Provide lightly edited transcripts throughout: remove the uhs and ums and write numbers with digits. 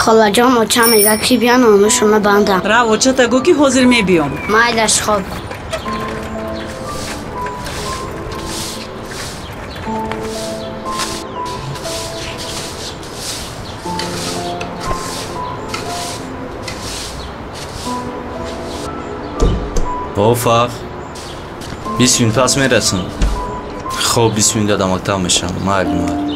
خالاجان اوچه میگه کی بیان آنوشونه بندم را اوچه تا گو که حاضر می بیام مایلش خوب Офах. 20 минут пас мерасам. Хоб 20 минут дадам мактаб мешам. Майли.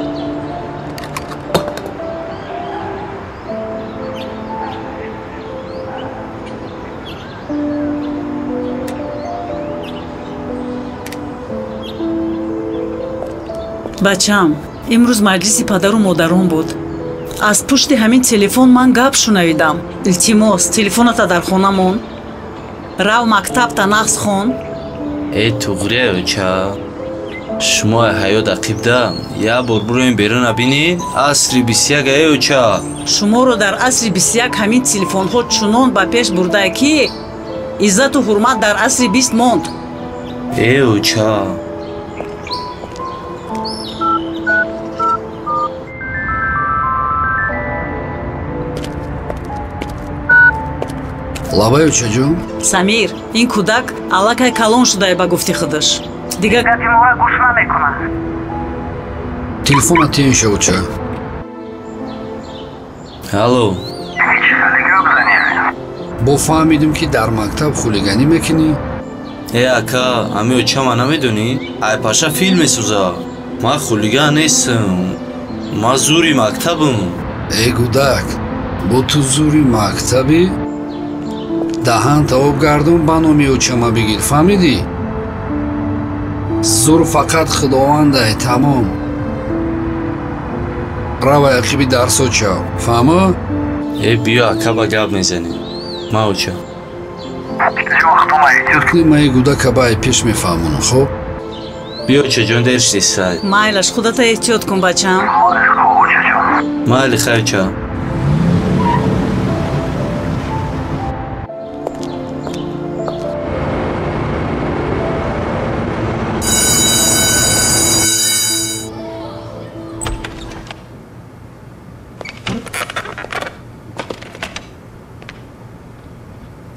бачам имрӯз маҷлиси падару модарон буд аз пушти ҳамин телефон ман гап шунавидам илтимос телефоната дар хона мон рав мактабта нағз хон туғриаюча шумо ҳаёт ақибда як бор буроин беруна бинед асри 21 аюча шуморо дар асри 21 ҳамин телефонҳо чунон ба пеш бурдае ки иззату ҳурмат дар асри 20 монд уча лабаюча ҷон самир ин кӯдак аллакай калон шудае ба гуфти худаш дигар тимора гӯш намекунад телефона тиёнша уча алло бо фаҳмидем ки дар мактаб хулиганӣ мекунӣ ака ами учама намедонӣ ай паша филм месӯза ман хулиган нестам ман зури мактабам гудак бо ту зури мактабӣ даҳан тавоб гардон ба номи учама бигир фаҳмидӣ зур фақат худовандае тамом рава ақиби дарсо чав фаҳмо биё ака ба гап мезанем ма уча икни маи гудака баи пеш мефаҳмонам хоб биё уча ҷон дер шидисай майлаш худата эҳтиёт кун бачам майли хайча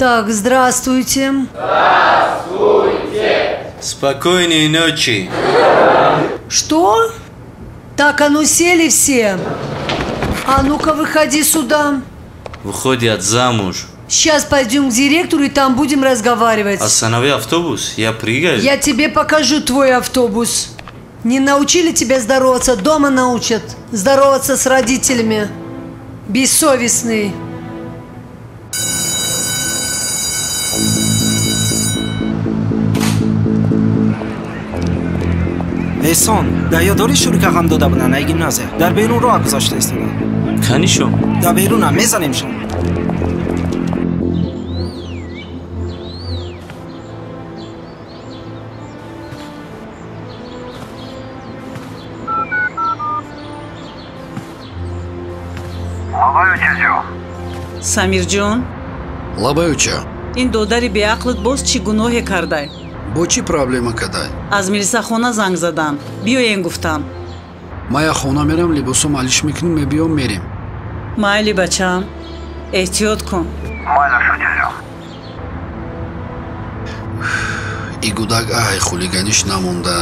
Так, здравствуйте. Здравствуйте. Спокойной ночи. Что? Так, а ну сели все. А ну-ка, выходи сюда. Выходят замуж. Сейчас пойдем к директору и там будем разговаривать. Останови автобус, я прыгаю. Я тебе покажу твой автобус. Не научили тебя здороваться, дома научат. Здороваться с родителями. Бессовестный. احسان دایاداری شروع هم داده بودن ای گیمنازه در بیرون راه گذاشته استادن کنیشو در بیرون هم میزنیمشون لابایوچه جو самир ҷон лабаюча ин додари беақлат боз чӣ гуноҳе кардай бо чӣ проблема кадай аз милисахона занг задан биёен гуфтам ман як хона мерам либосо малиш мекунем мебиём мерем майли бачам эҳтиёт кун и гудак ай хулиганиш намонда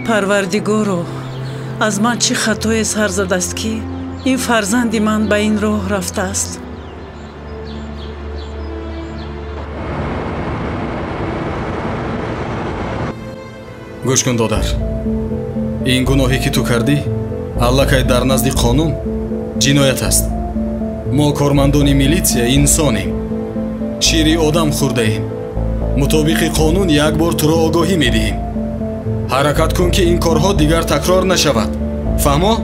парвардигоро аз ман чӣ хатое сар задааст ки ин фарзанди ман ба ин роҳ рафтааст гӯш кун додар ин гуноҳе ки ту кардӣ аллакай дар назди қонун ҷиноят аст мо кормандони милитсия инсонем шири одам хӯрдаем мутобиқи қонун як бор туро огоҳӣ медиҳем ҳаракат кун ки ин корҳо дигар такрор нашавад фаҳмо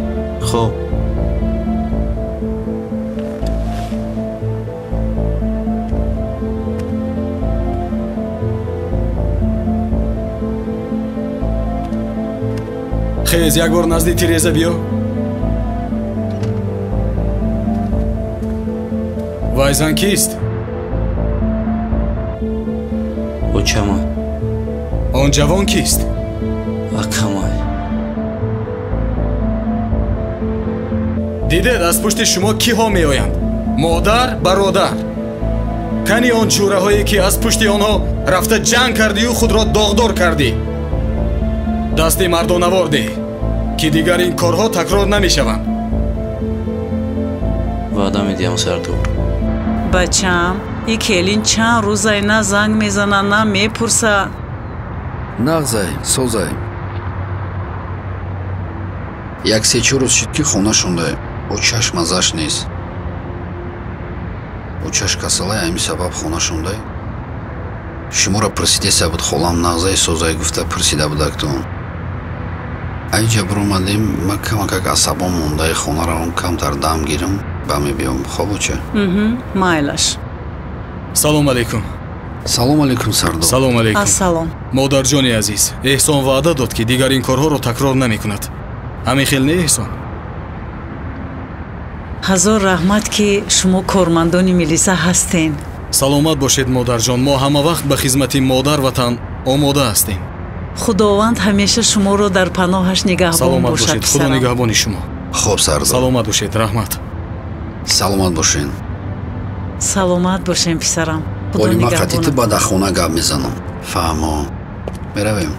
хуб хез як бор назди тиреза биё ҳозир мешавад бачам ин додари беақлат боз чӣ гуноҳе кардай хез як бор назди тиреза биё лабаюча ҷон хез як бор назди тиреза биё вай зан кист? очама. Он ҷавон кист? акамай. дидед аз пушти шумо киҳо меоянд? модар, бародар. кани он чӯраҳое ки аз пушти онҳо рафта ҷанг кардию худро доғдор кардӣ. дасти мардонавор деҳ ки дигар ин корҳо такрор намешаванд. ваъда медиҳам сардор. бачам и келин чанд рӯзай на занг мезана на мепурса. нағзай созай як се-чор рӯз шид ки хона шундай очаш мазаш нест. очаш касалай ҳамин сабаб хона шундай. шуморо пурсидеса буд холам нағзаи созай гуфта пурсида будактон. ай ҷабр омадем ма камакак асабон мондаи хонаро камтар дам гирам ба мебиём хобуча. майлаш. салом алейкум. салом алейкум сардор. салом алейкум. ассалом. модарҷони азиз, эҳсон ваъда дод ки дигар ин корҳоро такрор намекунад. ҳамин хел не эҳсон? ҳазор раҳмат ки шумо кормандони милиса ҳастен. саломат бошед модарҷон, мо ҳама вақт ба хизмати модар ватан омода ҳастем. худованд ҳамеша шуморо дар паноҳаш нигаҳбон саломат бошад. бошед, худо нигаҳбони шумо. хуб сардор. саломат бошед, раҳмат. саломат бошен. саломат бошем писарам. худо оли ма қадити нигаҳбонат. ба дахона гап мезанам. фаҳмо меравем.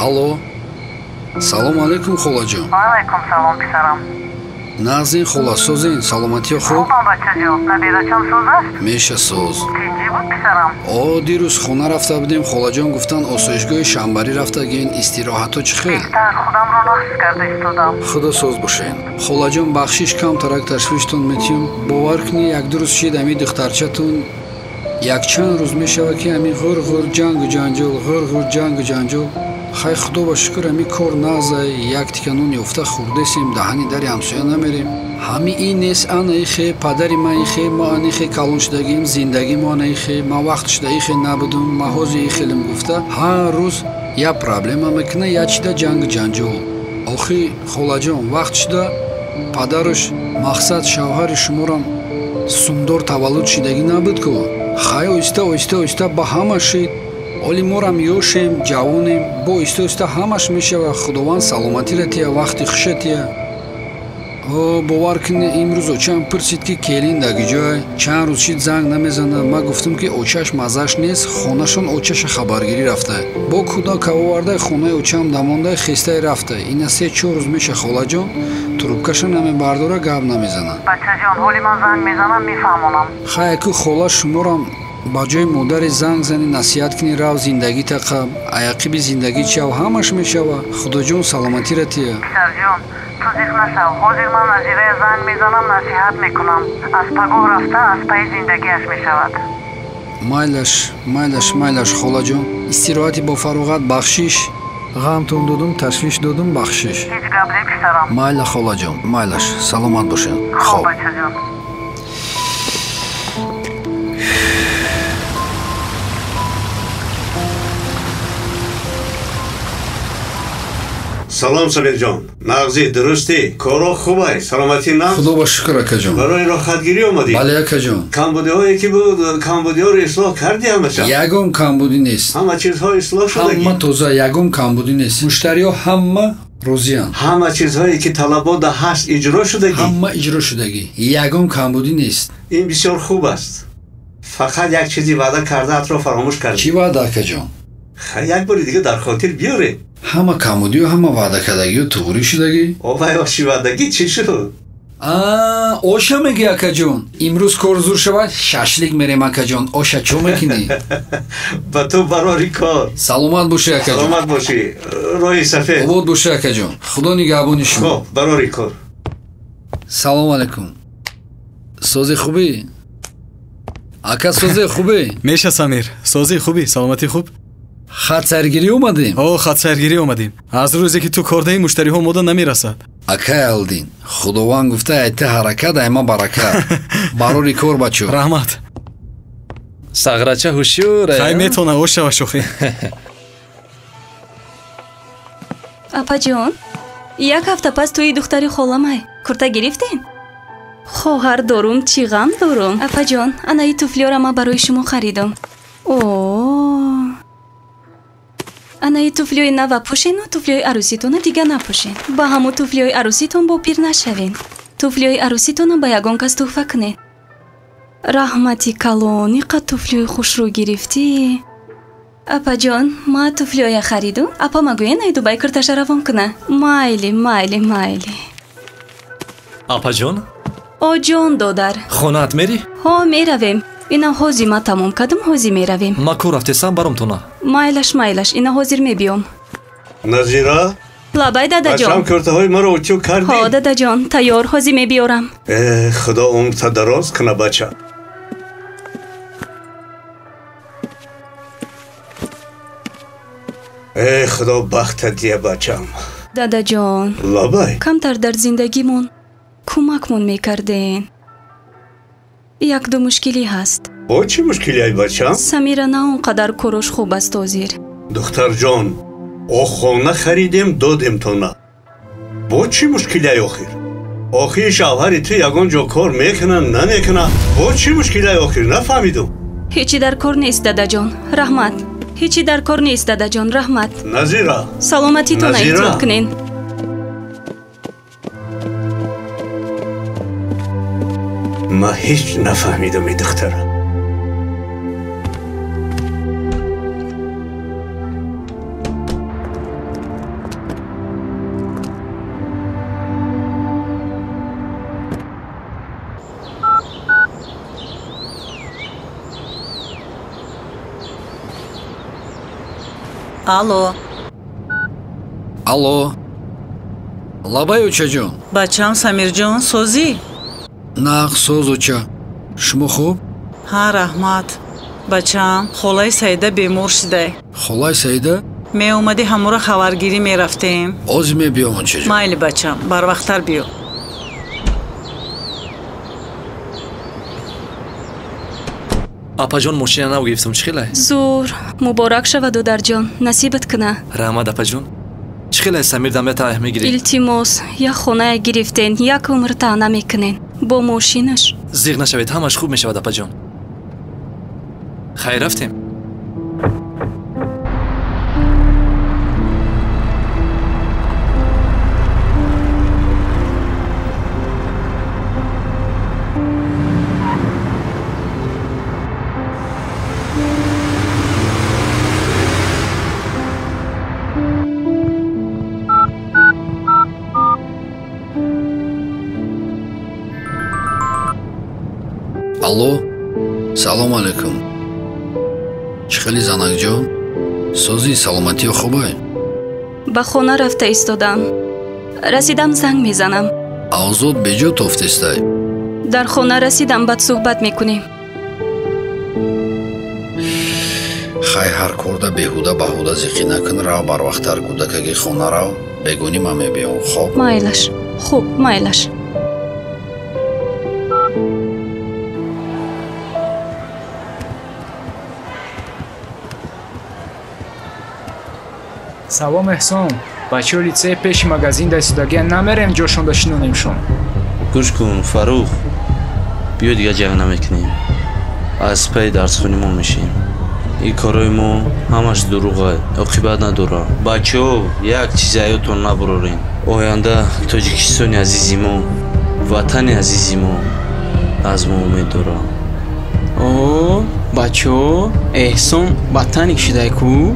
алло салом алейкум холаҷон. алайкум салом писарам. назин хола созин саломатиё хуб? хубам бачаҷон, набирачам соз аст? меша соз. тинҷӣ буд писарам? дирӯз хона рафта будем, холаҷон гуфтан осоишгоҳи шанбарӣ рафта гин истироҳату чӣ хел? беҳтар, худамро нақс карда истодам. худо соз бошен. холаҷон бахшиш камтарак ташвиштон метиём. бовар кунӣ як-ду рӯз шид ами духтарчатун якчанд рӯз мешава ки ами ғур-ғур ҷангу ҷанҷол, ғур-ғур ҷангу ҷанҷол. хай худо ба шукр ами кор нағзай як тиканун ёфта хурдесем даҳани дари ҳамсоя намерем. ҳами ин нест анаи хе падари ма ихе мо ани хе калон шудагим зиндаги мо анаи хе ма вақт шуда ихе набудум ма ҳози ихелим гуфта ҳар рӯз я проблема мекуна я чида ҷангу ҷанҷол. охи холаҷон вақт шуда падаруш мақсад шавҳари шуморам сумдор таваллуд шидагӣ набуд ку. хай оҳиста оҳиста оҳиста ба ҳама шид. оли морам ёшем ҷавонем бо оҳиста оҳиста ҳамаш мешава. худованд саломатира тия вақти хуша тия. бовар кунӣ имрӯз очам пурсид ки келин даги ҷой чанд рӯз шид занг намезана. ма гуфтам ки очаш мазаш нест, хонашон очаша хабаргирӣ рафта. бо кӯдак овардаи хонаи очам дамондаи хестай рафта. ина 3-4 рӯз меша холаҷон трубкаша намебардора гап намезана. бачаҷон, ҳоли ман занг мезанам мефаҳмонам. хай аку хола шуморам ба ҷои модари занг зани насиҳат кунӣ рав зиндагӣ тақаб аяқиби зиндагӣ чав ҳамаш мешава. худоҷон саломатира тия. писарҷон, ту зиқ нашав. ҳозир ман назирая занг мезанам, насиҳат мекунам. аз пагоҳ рафта аз пайи зиндагиаш мешавад. майлаш холаҷон, истироҳати бо фароғат бахшиш. ғамтон додум ташвиш додум бахшиш. ҳеҷ гап не писарам. майла холаҷон, майлаш саломат бошен. хоб бачаҷон. салом сабирҷон, нағзи дурустӣ? коро хубай? саломатӣ нағз? худо ба шукр акаҷон. барои рохатгирӣ омадӣ? бале акаҷон. камбудиҳое ки буд, камбудиҳоро ислоҳ кардӣ ҳамаша? ягон камбудӣ нест. ҳама чизҳо ислоҳ шудагӣ? ҳама тоза, ягон камбудӣ нест. муштариҳо ҳама розиям. ҳама чизҳое ки талаботда ҳаст иҷро шудагӣ? ҳама иҷро шудагӣ. ягон камбудӣ нест. ин бисёр хуб аст. фақат як чизи ваъда кардаатро фаромӯш кардӣ. чӣ ваъда акаҷон? як бори дига дар хотир биёре. ҳама камбудию ҳама ваъдакардагию туғурӣ шудагӣ? овай ошивадагӣ чӣ шуд? оша меги акаҷон. имрӯз кор зур шавад шашлик мерем акаҷон. оша чо мекунӣ? ба ту барори кор. саломат бошӣ акаҷон. саломат бошӣ. роҳи сафед. обод бошӣ акаҷон. худо нигаҳбони шумо. хо'p барори кор. салом алайкум. сози хубӣ? ака сози хубӣ? меша самир, сози хубӣ, саломатӣ хуб? хатсайргирӣ омадем? хатсайргирӣ омадем. аз рӯзе ки ту кордаи муштариҳо мода намерасад. акай алдин, худованд гуфта айта ҳаракат айма баракат. барори кор бачо. раҳмат. сағрача ҳушюр. хай метона ошава шухӣ. апаҷон, як ҳафта пас туи духтари холамай курта гирифтем? хоҳар дорум, чӣ ғам дорум. апаҷон, анаи туфлиёра ман барои шумо харидам. анаи туфлиёи нава пӯшену туфлиёи арӯситона дига напӯшен. ба ҳамун туфлиёи арӯситон бо пир нашавен. туфлиёи арӯситона ба ягон кас тӯҳфа кунед. раҳмати калон, иқа туфлиёи хушрӯ гирифтӣ. апаҷон, ма туфлиёя хариду? апа магӯен ай дубай курташа равон куна. майли. апаҷон? оҷон додар. хонаат мери? ҳо меравем. ина ҳозир ма тамом кардам, ҳозир меравем. ма кор рафтесам баромтона. майлаш, ина ҳозир мебиём. назира? лабай дадаҷон. бачам куртаҳои маро утю кардӣ? ҳо дадаҷон, тайёр, ҳозир мебиёрам. худо умрта дароз куна бача. худо бахтат дия бачам. дадаҷон. лабай. камтар дар зиндагимон кӯмакмон мекарден. якду мушкилӣ ҳаст. о чӣ мушкилӣ ай бачам? самира на он қадар корош хуб аст ҳозир. духтарҷон, охона харидем додем то на. бо чӣ мушкилӣ ай охир? охир шавҳари ту ягон ҷо кор мекуна намекуна? бо чӣ мушкилӣ ай охир? нафаҳмидум. ҳечи дар кор нест дадаҷон, раҳмат. ҳечи дар кор нест дадаҷон, раҳмат. назира. саломатитона интизор кунен. ма ҳеҷ нафаҳмидам и духтара. алло. лабай очаҷон. бачам самирҷон, созӣ? нақ соз оча. шумо хуб? ҳа раҳмат. бачам, холаи саида бемор шудай. холаи саида? меомадӣ ҳамура хабаргирӣ мерафтем. озӣ мебиём очаҷон. майли бачам, барвақттар биё. апаҷон, мошина нав гирифтам, чӣ хелай? зур муборак шава додарҷон, насибат куна. раҳмат апаҷон. чӣ хелай самир дамета аҳ мегирӣ? илтимос, як хоная гирифтен, як умр таъна мекунен бо мошинаш. зиқ нашавед, ҳамаш хуб мешавад апаҷон. хайр рафтем. алло. салом алайкум. чӣ хели занакҷон? созӣ саломатиё хубай? ба хона рафта истодам. расидам занг мезанам. авзод беҷо тофтестай. дар хона расидам, бад суҳбат мекунем. хай ҳар корда беҳуда баҳуда зиқӣ накун. рав барвақттар кӯдакаги хона рав. бегунӣ ман мебиём. хоб? майлаш. хуб, майлаш. салом эҳсон. бачаҳо литсеи пеши магазин дар истодагиан намерем ҷошон дашинонемшон. гӯш кун фарух, биё дига ҷанг намекунем. аз паи дарсхонимон мешем. این کارای ما همش دروغه عاقبت نداره بچه‌ها یک چیز یادتون نبرارین آینده تاجیکستان عزیزی ما وطن عزیزی ما از ما امید داره اوه بچه‌ها احسان وطنی کشیده کو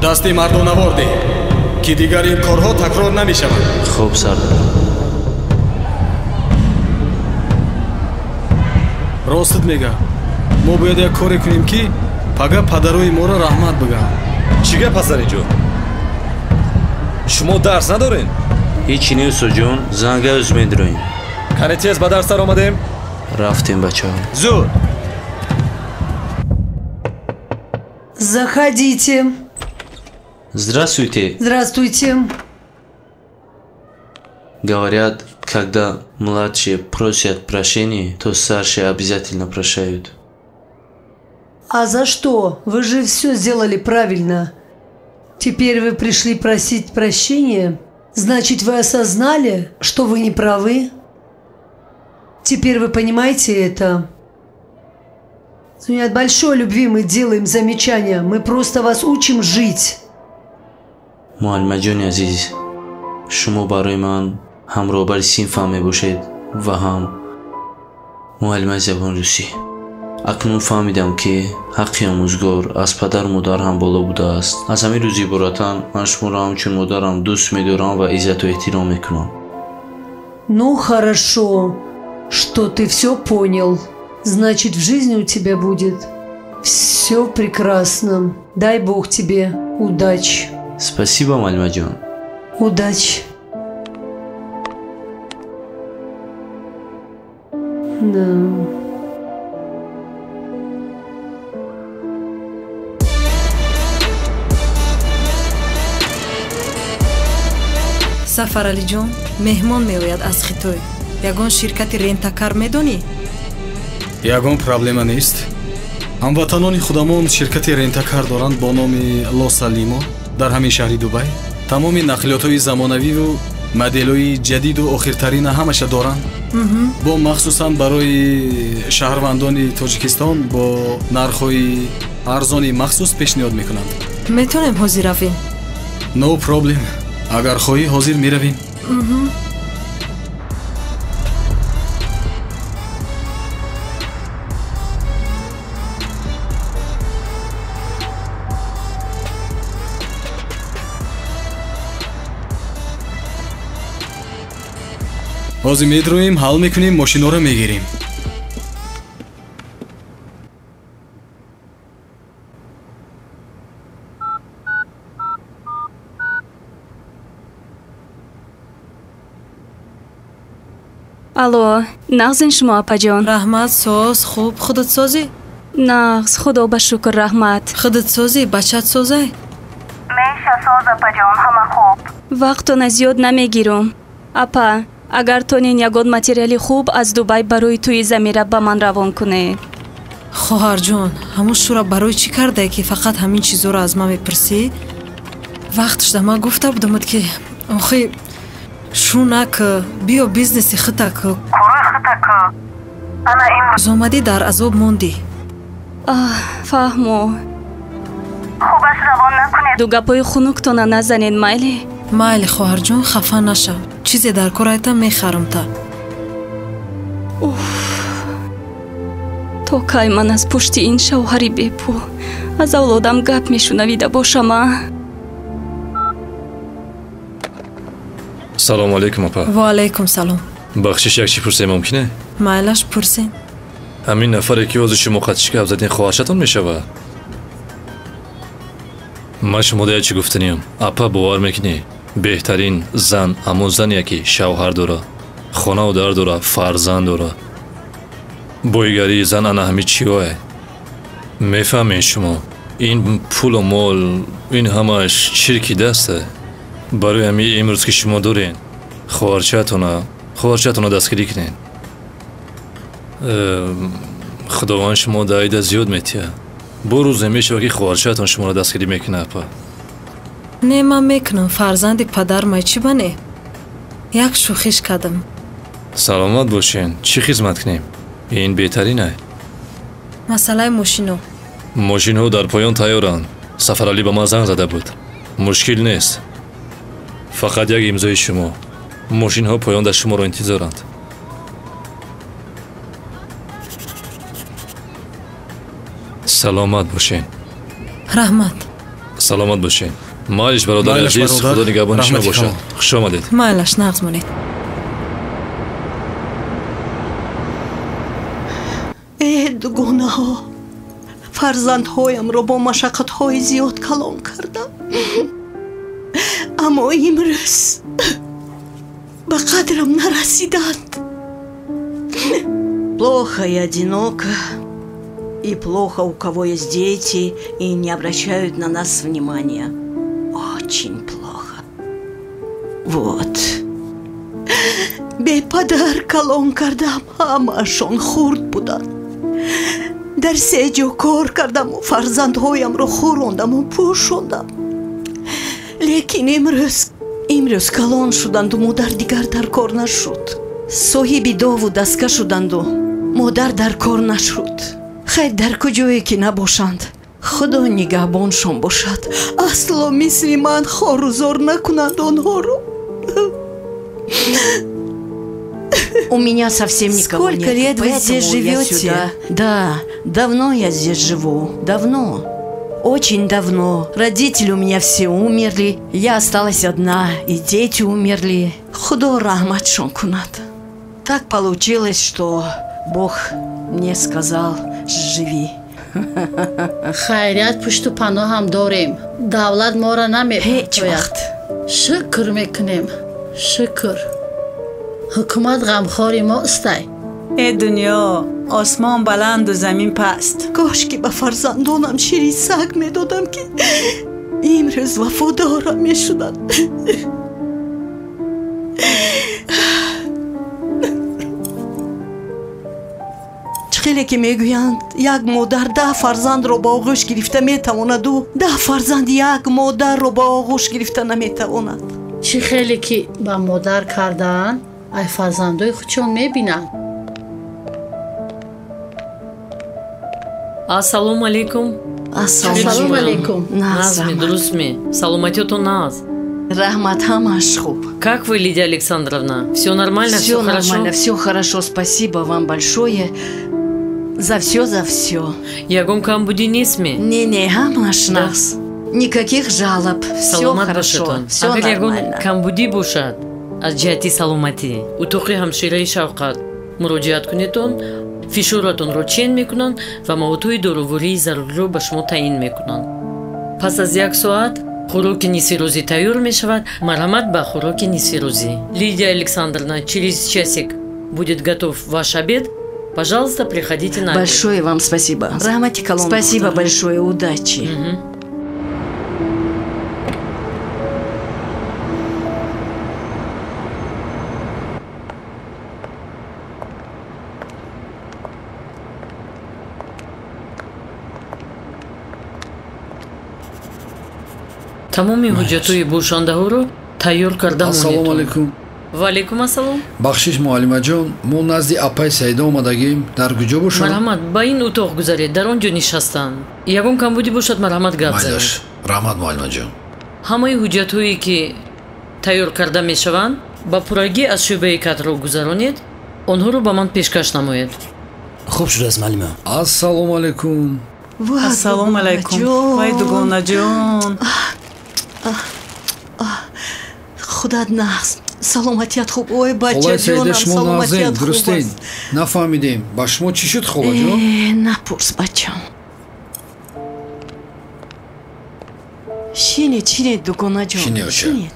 دستی مردو نوردی که دیگر این کارها تکرار نمی شود خوب سردار راستت میگه ما باید یک کاری کنیم که پگه پدروی ما را رحمت بگم چیگه پسر اینجا؟ شما درس ندارین؟ هیچی نیست جون زنگه از میدرویم کنه تیز به درس آمدیم؟ رفتیم بچه ها زود Заходите. Здравствуйте. Здравствуйте. Говорят, когда младшие просят прощения, то старшие обязательно прощают. А за что? Вы же все сделали правильно. Теперь вы пришли просить прощения? Значит, вы осознали, что вы не правы? Теперь вы понимаете это? От большой любви мы делаем замечания. Мы просто вас учим жить. معلم جون عزیز شما برای من همراهبر صنفم میباشید و هم معلم زبان روسی اکنون فهمیدم که حق آموزگار از پدر مادر هم بالا بوده است از همین روزی براتن من شما را همچون مادرم دوست میدارم و عزت و احترام میکنم Ну хорошо, что ты все понял. Значит, в жизни у тебя будет все прекрасно. Дай Бог тебе удачи. Спасибо, معلم جان. Удачи. Да. Сафаралиҷон, меҳмон меояд аз Хитой. Ягон ширкати рентакар медонӣ? ягон проблема нест. ҳамватанони худамон ширкати рентакар доранд бо номи Лосалимо дар ҳамин шаҳри Дубай. тамоми нақлиётҳои замонавиву моделҳои ҷадиду охиртарина ҳамаша доранд. бо махсусан барои шаҳрвандони Тоҷикистон бо нархҳои арзони махсус пешниҳод мекунанд. метавонем ҳозир равем? No problem. агар хоҳӣ ҳозир меравем. ҳозир медроем ҳал мекунем мошиноро мегирем. алло нағзин шумо апаҷон раҳмат соз хуб худат созӣ нағз худо ба шукр раҳмат худат созӣ бачат созай меша соз апаҷон ҳама хуб вақтона зиёд намегирам апа агар тонин ягон материали хуб аз Дубай барои тӯи замира ба ман равон кунед. хоҳарҷон ҳамун шура барои чӣ кардае ки фақат ҳамин чизҳоро аз ман мепурсӣ? вақташда ман гуфта будамад ки охи шунак биё бизнеси хитак корои хитак ана имрӯз омадӣ дар азоб мондӣ фаҳмо хубаш равон накунед ду гапои хунуктона назанед майли майли хоҳарҷон хафа нашав чизе дар кор айтам мехарамта то кай ман аз пушти ин шавҳари бепул аз авлодам гап мешунавида бошама. салому алейкум апа. ва алейкум салом. бахшиш як чӣ пурсем мумкине? майлаш пурсен. ҳамин нафаре ки ҳозир шумо қатиши гап задин хоҳаршатон мешавад? ман шумо дая чӣ гуфтаниям апа бовар мекунӣ беҳтарин зан ҳамон зание ки шавҳар дора хонаву дар дора фарзанд дора бойгарии зан ана ҳамин чиёе мефаҳмед шумо ин пулу мол ин ҳамаш чирки дасте барои ҳамин имрӯз ки шумо дорен хоҳарчаатона дастгирӣ кунед худованд шумо даида зиёд метия бо рӯзе мешава ки хоҳарчаатон шуморо дастгирӣ мекуна апа не ман мекунам фарзанди падар май чӣ бане як шӯхиш кардам саломат бошен. чӣ хизмат кунем? ин беҳтарин ай. масъалаи мошино. мошинҳо дар поён тайёранд. сафаралӣ ба ман занг зада буд. мушкил нест. фақат як имзои шумо. мошинҳо поёнда шуморо интизоранд. саломат бошен. раҳмат. саломат бошен. майлиш бародари азиз, худо нигаҳбони шумо бошад. хуш омадед. майлаш нағз монед. дугонаҳо, фарзандҳоямро бо машаққатҳои зиёд калон кардам. аммо имрӯз ба қадрам нарасиданд. Плохо и одиноко, и плохо у кого есть дети и не обращают на нас внимания. Очень плохо. Вот. Бепадар калон кардам, ҳамаашон хурд буданд. дар се ҷо кор кардаму фарзандҳоямро хӯрондаму пӯшондам. лекин имрӯз калон шуданду модар дигар дар кор нашуд. соҳиби дову дастка шуданду модар дар кор нашуд. хайр дар куҷое ки набошанд, худо нигаҳбоншон бошад. асло мисли ман хорузор накунанд онҳоро. У меня совсем никого нет. Сколько лет вы здесь живете? Да, давно я здесь живу. Давно. Очень давно. Родители у меня все умерли. Я осталась одна. И дети умерли. Худо рахматшон кунад. Так получилось, что Бог мне сказал: живи. хайрият пушту паноҳ ҳам дорем. давлат моро намепояд. шукр мекунем. шукр. ҳукумат ғамхори мостай. эй дунё, осмон баланду замин паст. кошки ба фарзандонам шири саг медодам ки имрӯз вафодорам мешуданд. хеле ки мегӯянд як модар 10 фарзандро ба оғӯш гирифта метавонаду 10 фарзанд як модарро ба оғӯш гирифта наметавонад. чӣ хеле ки ба модар кардаанд, ай фарзандои худшон мебинанд. ассалому алейкум. ассалому алейкум. назми дурустми? саломатиётон наз? Рахмат, ҳамаш хуб. Как вы, Лидия Александровна? Все нормально? Все нормально, все хорошо. Спасибо вам большое за все. Ягон камбуди несми? Не, ҳамаш наз. Никаких жалоб. Все хорошо. Все нормально. Ягон камбуди бошад аз ҷиҳати саломатӣ, утоқи ҳамшираи шавқат муроҷиат кунедон, фишоратонро чен мекунанд ва маводҳои доровории заруриро ба шумо таъин мекунанд. пас аз 1 соат хӯроки нисфирӯзӣ тайёр мешавад. марҳамат ба хӯроки нисфирӯзӣ. Лидия Александровна, через часик будет готов ваш обед. Пожалуйста, приходите на обед. Большое вам спасибо. Рахмати калон. Спасибо большое. Удачи. тамоми ҳуҷҷатҳои бошандаҳоро тайёр карда монед. Ассалому алейкум. Ва алейкум ассалом. бахшиш муаллимаҷон, мо назди апай Саида омадагем. Дар куҷо бошам? марҳамат, ба ин утоқ гузаред, дар он ҷо нишастанд. ягон камбудӣ бошад, марҳамат гап занед. Майдаш, раҳмат муаллимаҷон. ҳамаи ҳуҷҷатҳое ки тайёр карда мешаванд, ба пуррагӣ аз шӯъбаи кадрро гузаронед, онҳоро ба ман пешкаш намоед. хуб шудааст маълима. Ассалому алейкум. ассалому алейкум. вай дугонаҷон. худат нағз. саломатият хуб. ой бачаҷонам, саломатият хуб аст. нафаҳмидем. ба шумо чӣ шуд холаҷон? напурс бачам. шинед дугонаҷон. шинед.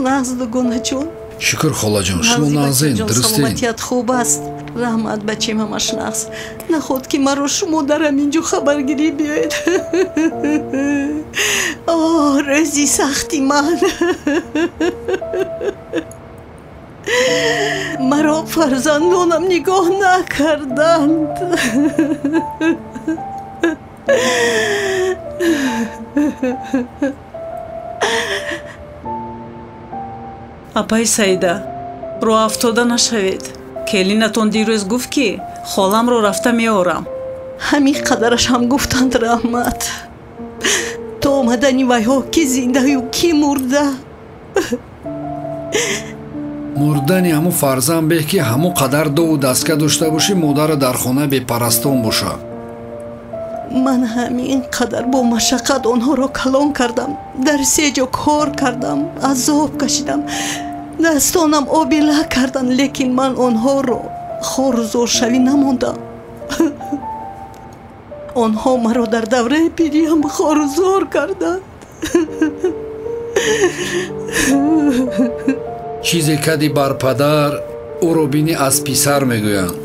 нағз дугонаҷон. шукр холаҷон, шумо нағзен, дурустен. саломатият хуб аст. раҳмат бачем, ҳамаш нағз. наход ки маро шумо дар ҳамин ҷо хабаргирӣ биёед. рӯзи сахти ман. маро фарзандонам нигоҳ накарданд. апаи Саида, роҳ афтода нашавед. Келинатон дирӯз гуфт ки холамро рафта меорам. ҳамин қадараш ҳам гуфтанд раҳмат. то омадани вайҳо ки зиндаю ки мурда. мурдани ҳамун фарзанд беҳ ки ҳамун қадар дову дастка дошта бошӣ, модара дар хона бепарастон боша. ман ҳамин қадар бо машаққат онҳоро калон кардам, дар се ҷо кор кардам, азоб кашидам, дастонам обила карданд, лекин ман онҳоро хорузоршавӣ намондам. онҳо маро дар давраи пириам хорузор карданд. чизе кади бар падар ӯро бини аз писар мегӯянд.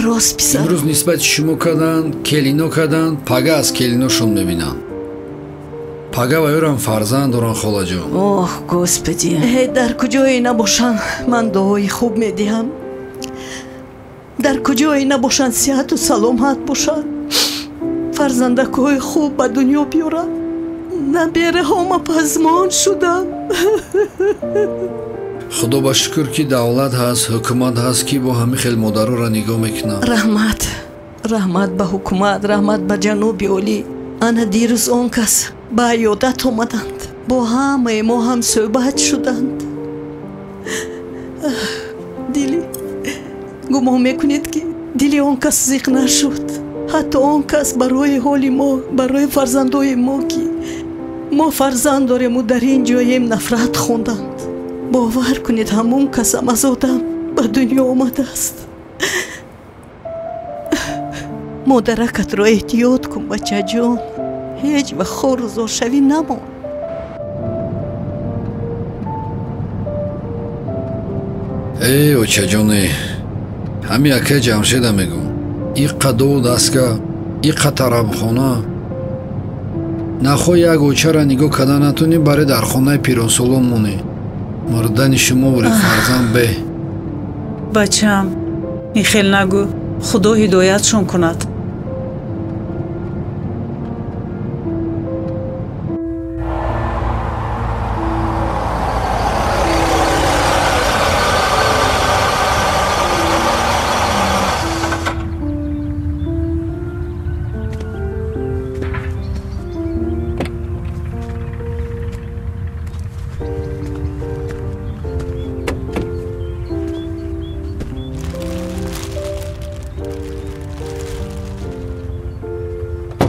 рост писар. имрӯз нисбати шумо карданд, келино карданд, пага аз келиношон мебинанд. пага ва ёрам фарзанд доранд холаҷон. оҳ господи, дар куҷое набошанд ман дуои хуб медиҳам. дар куҷое набошанд сиҳату саломат бошанд, фарзандакҳои хуб ба дунё биёранд. набераҳома пазмон шуданд. худо ба шукр ки давлат ҳаст, ҳукумат ҳаст ки бо ҳамин хел модароро нигоҳ мекунад. раҳмат, раҳмат ба ҳукумат, раҳмат ба ҷаноби олӣ. ана дирӯз он кас ба аёдат омаданд, бо ҳамаи мо ҳам суҳбат шуданд. дили гумон мекунед ки дили он кас зиқ нашуд. ҳатто он кас барои ҳоли мо, барои фарзандои мо ки мо фарзанд дорему дар ин ҷоем нафрат хонданд. бовар кунед ҳамон касам аз одам ба дунё омадааст. модаракатро эҳтиёт кун бачаҷон, ҳеҷ ва хорузоршавӣ намон. очаҷоне, ҳами акай ҷамшеда мегӯ, и қадову дастка, и қатарабхона. нахоҳ як очара нигоҳ карда натунӣ, баре дар хонаи пиронсолон монӣ. мурдани шумо вури фарзанд бе. бачаам, ин хел нагӯ. худо ҳидоятшон кунад.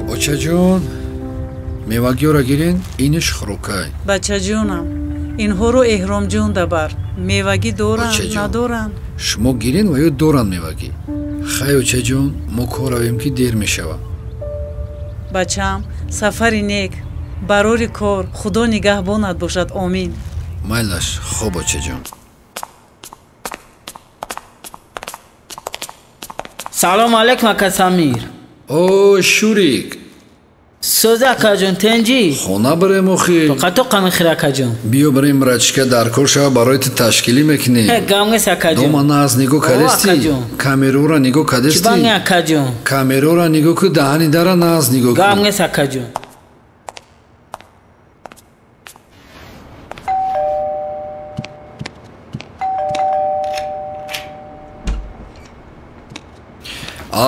бачаҷон, мевагиёро гирен, иниш хурукай. бачаҷонам, инҳоро эҳромҷон дабар. мевагӣ доранд, надоранд? шумо гирен ва ё доранд мевагӣ? хай очаҷон, мо кор равем ки дер мешавад. бачаам, сафари нек, барори кор. худо нигаҳбонат бошад. омин. майлаш, хуб очаҷон. салом алейкум ака Самир. о шурик, сӯзи акаҷон тенҷӣ? хона барем охи. фақат то қамихир акаҷон. биё барем рачка дар кор шава барои ту ташкилӣ мекунем. гамгес акаҷон. домана аз нигоҳ кардести? камерора нигоҳ кардести? чибанги акаҷон? камерора нигоҳ ку даҳани дара на аз нигоҳ ку. гамгес акаҷон.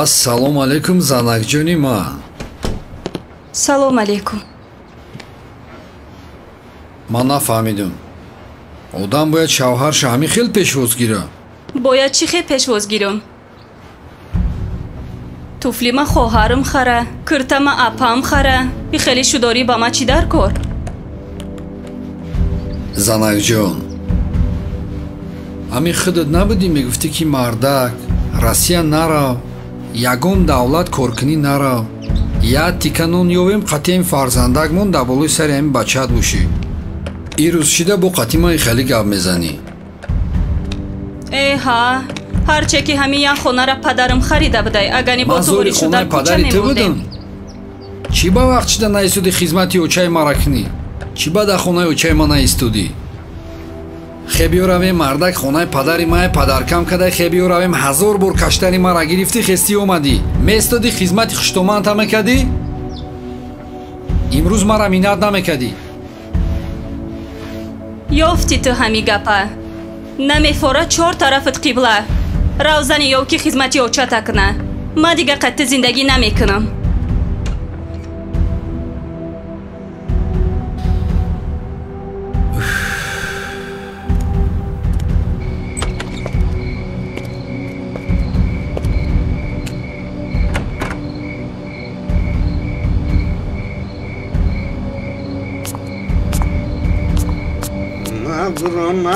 ассалому алайкум занакҷони ман. салом алейкум. ман нафаҳмидам. одам бояд шавҳарша ҳамин хел пешвоз гира? бояд чӣ хел пешвоз гирам? туфлима хоҳарам хара, киртама апам хара. и хеле шудорӣ ба ма чӣ дар кор? занакҷон, ҳамин худат набудӣ мегуфтӣ ки мардак Россия нарав, ягон давлат коркунӣ нарав, як тика нон ёвем қатъиян фарзандак монда болои сари ҳамин бачаат бошӣ. ин рӯз шида бо қатъи ман хеле гап мезанӣ. эҳа, ҳарче ки ҳамин як хонара падарам харида будай. агани бо ту буришо дар кӯча мемондем. чӣ ба вақт шида наистоди хизмати очаи мара кунӣ? чӣ ба дар хонаи очаи ман наистодӣ? хебиёравем мардак хонаи падари май падаркам кадай, хебиёравем 1000 бор каштари мара гирифтӣ, хестӣ омадӣ местодӣ, хизмати хуштоманда мекардӣ. имрӯз мара минат намекардӣ. ёфти ту ҳамин гапа. намефора чор тарафат қибла. Рав зани ёв ки хизмати очата кна. Ма дига қатти зиндагӣ намекунам.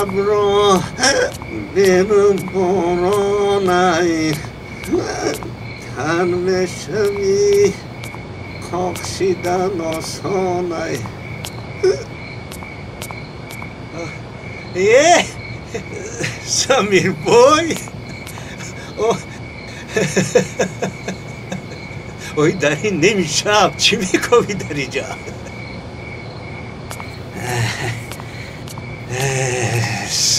نبرو بیرون بارانای تن بشوی کاخشیدن آسانای سمیر بای اوی در این نمیشم چی میکنی در اینجا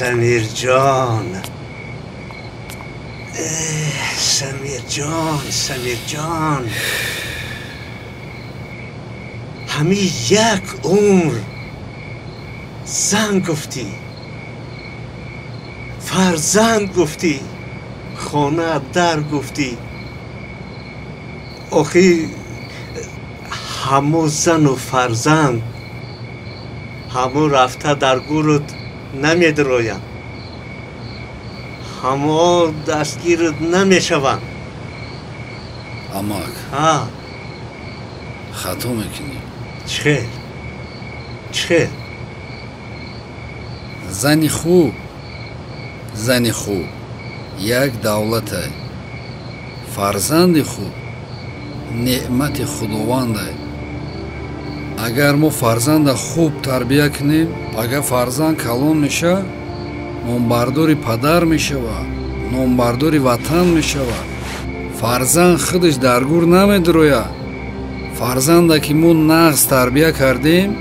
سمیر جان سمیر جان همی یک عمر زن گفتی فرزند گفتی خانه در گفتی آخی همو زن و فرزند همو رفته در گورت نمیدرویم همو دستگیرت نمیشوند амак хато мекунӣ چه зани хуб як давлате фарзанди хуб неъмати худованде агар мо фарзанда хуб тарбия кунем агар фарзанд калон меша номбардори падар мешавад номбардори ватан мешавад фарзанд худаш дар гур намедирояд фарзанда ки мо нағз тарбия кардем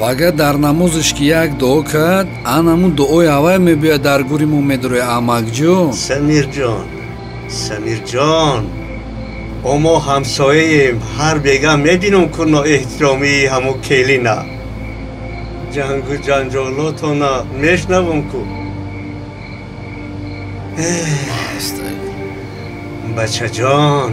агар дар намозаш ки як дуо кард анамун дуои аввай мебиёяд дар гури мо медирояд амакҷон самирҷон омо ҳамсояем ҳар бега мебинам ку ноэҳтиромии ҳамон келина ҷангу ҷанҷолотона мешнавам ку бачаҷон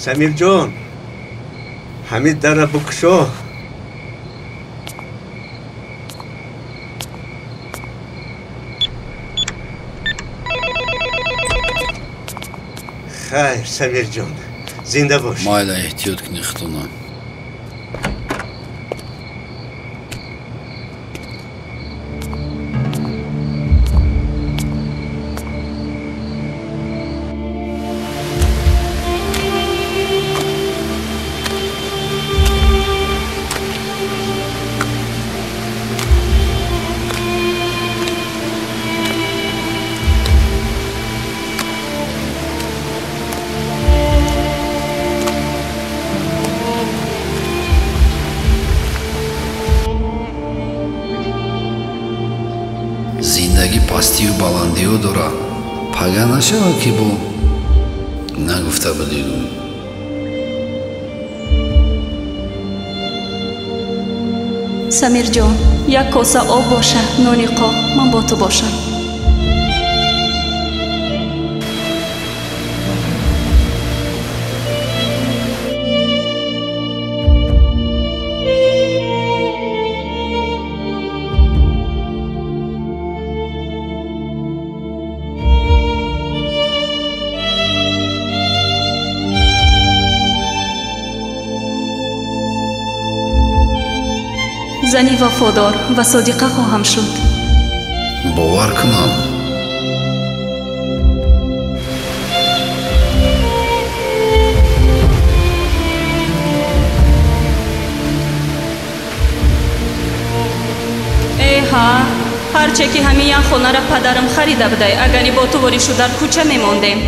سمیر جان حمید در بکشو خیر سمیر جان زنده باش مایلا احتیاط کنی خطونم зиндагӣ пастию баландиҳо дорад пага нашавад ки бо нагуфта будигӯ самирҷон як коса об боша нони қоқ ман бо ту бошам зани вафодор ва содиқа хоҳам шуд бовар кунам эҳа ҳарче ки ҳамин хонара падарам харида будай агани бо ту воришу дар кӯча мемондем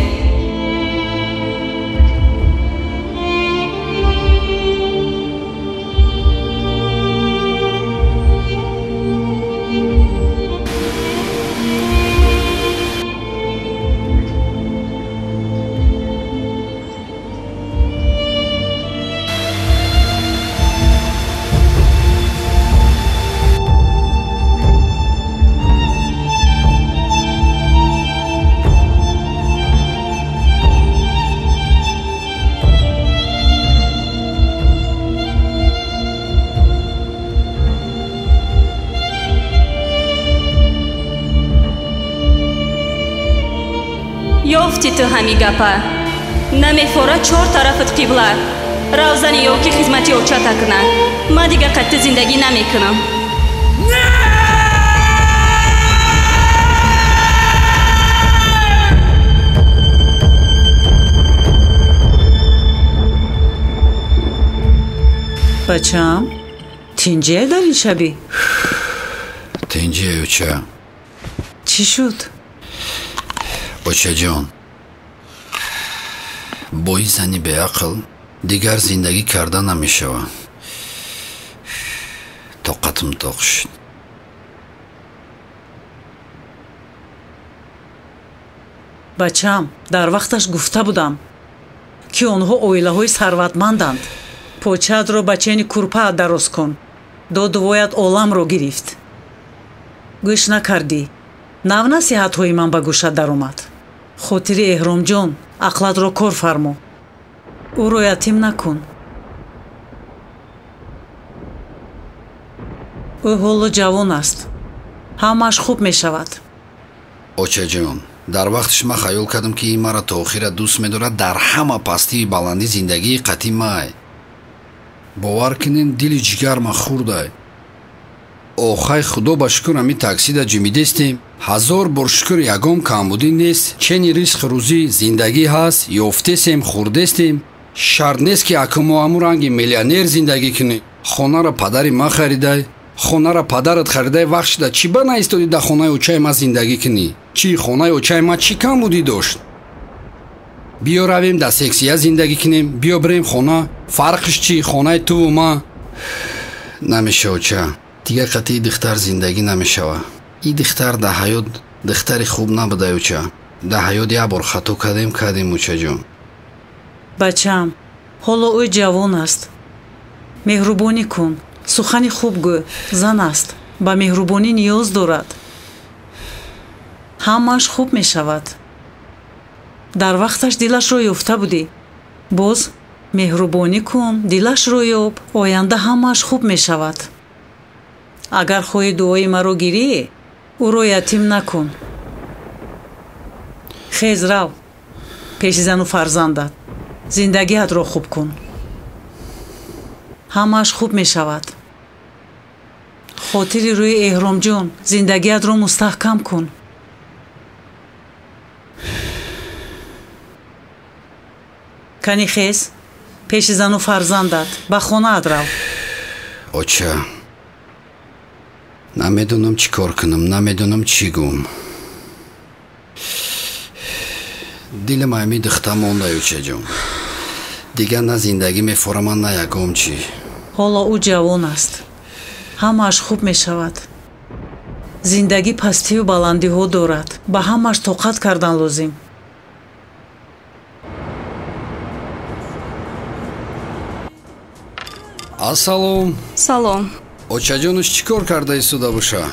гуфти ту ҳами гапа намефора чор тарафат қибла равзани ёки хизмати очата куна ма дига қатти зиндагӣ намекунам бачаам тинҷия дар ин шабӣ тинҷия уча чӣ шуд очаҷон бо ин зани беақл дигар зиндагӣ карда намешавад тоқатм тоқ шуд бачаам дар вақташ гуфта будам ки онҳо оилаҳои сарватманданд почаатро ба чени курпаат дароз кун додувоят оламро гирифт гӯш накардӣ нав насиҳатҳои ман ба гӯшат даромад хотири эҳромҷон ақлатро кор фармо ӯро ятим накун ӯ ҳоло ҷавон аст ҳамааш хуб мешавад очаҷон дар вақташ ман хаёл кардам ки ин маро то охира дӯст медорад дар ҳама пастии баландӣ зиндагии қатъи май бовар кунем дили ҷигарма хурдай охай худо ба шукр ҳамин таксида ҷимидестем ҳазор бор шукр ягон камбудӣ нест чени ризқи рӯзӣ зиндагӣ ҳаст ёфтесем хурдестем шарт нест ки акамо ҳамун ранги миллионер зиндагӣ кунем хонара падари ман харидай хонара падарат харидай вақт шуда чӣ ба наистоди дар хонаи очаи ман зиндагӣ кунӣ чӣ хонаи очаи ман чӣ камбудӣ дошт биё равем дар сексия зиндагӣ кунем биё бирем хона фарқиш чӣ хонаи туву ман намешава оча дигар қатъи духтар зиндагӣ намешава ин духтар дар ҳаёт духтари хуб набуда оча дар ҳаёт як бор хато кардем очаҷон бачаам ҳоло ӯ ҷавон аст меҳрубонӣ кун сухани хуб гӯ зан аст ба меҳрубонӣ ниёз дорад ҳамааш хуб мешавад дар вақташ дилашро ёфта будӣ боз меҳрубонӣ кун дилашро ёб оянда ҳамааш хуб мешавад агар хоҳӣ дуои маро гирӣ ӯро ятим накун хез рав пеши зану фарзандат зиндагиатро хуб кун ҳамааш хуб мешавад хотири рӯи эҳромҷон зиндагиатро мустаҳкам кун кани хез пеши зану фарзандат ба хонаат рав оча намедонам чӣ кор кунам намедонам чӣ гӯм дилам ҳами духта мондай очаҷон дигар на зиндагӣ мефораман на ягом чӣ ҳоло ӯ ҷавон аст ҳамааш хуб мешавад зиндагӣ пастию баландиҳо дорад ба ҳамааш тоқат кардан лозим ассалом салом очаҷонуш чӣ кор карда истода боша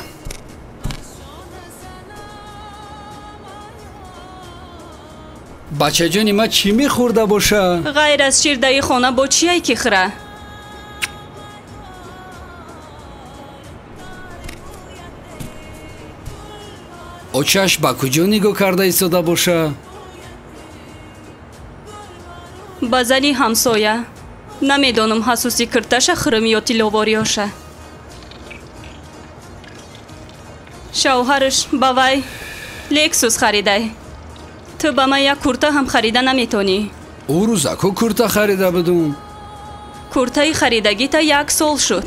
бачаҷони ма чӣ мехӯрда боша ғайр аз шир даи хона бо чие ки хӯра очааш ба куҷо нигоҳ карда истода боша ба зани ҳамсоя намедонам ҳасуси кирташа хӯрам ё тиловориёша шавҳараш ба вай лексус харидай ту ба ман як курта ҳам харида наметонӣ ӯ рӯзаку курта харида будум куртаи харидагита як сол шуд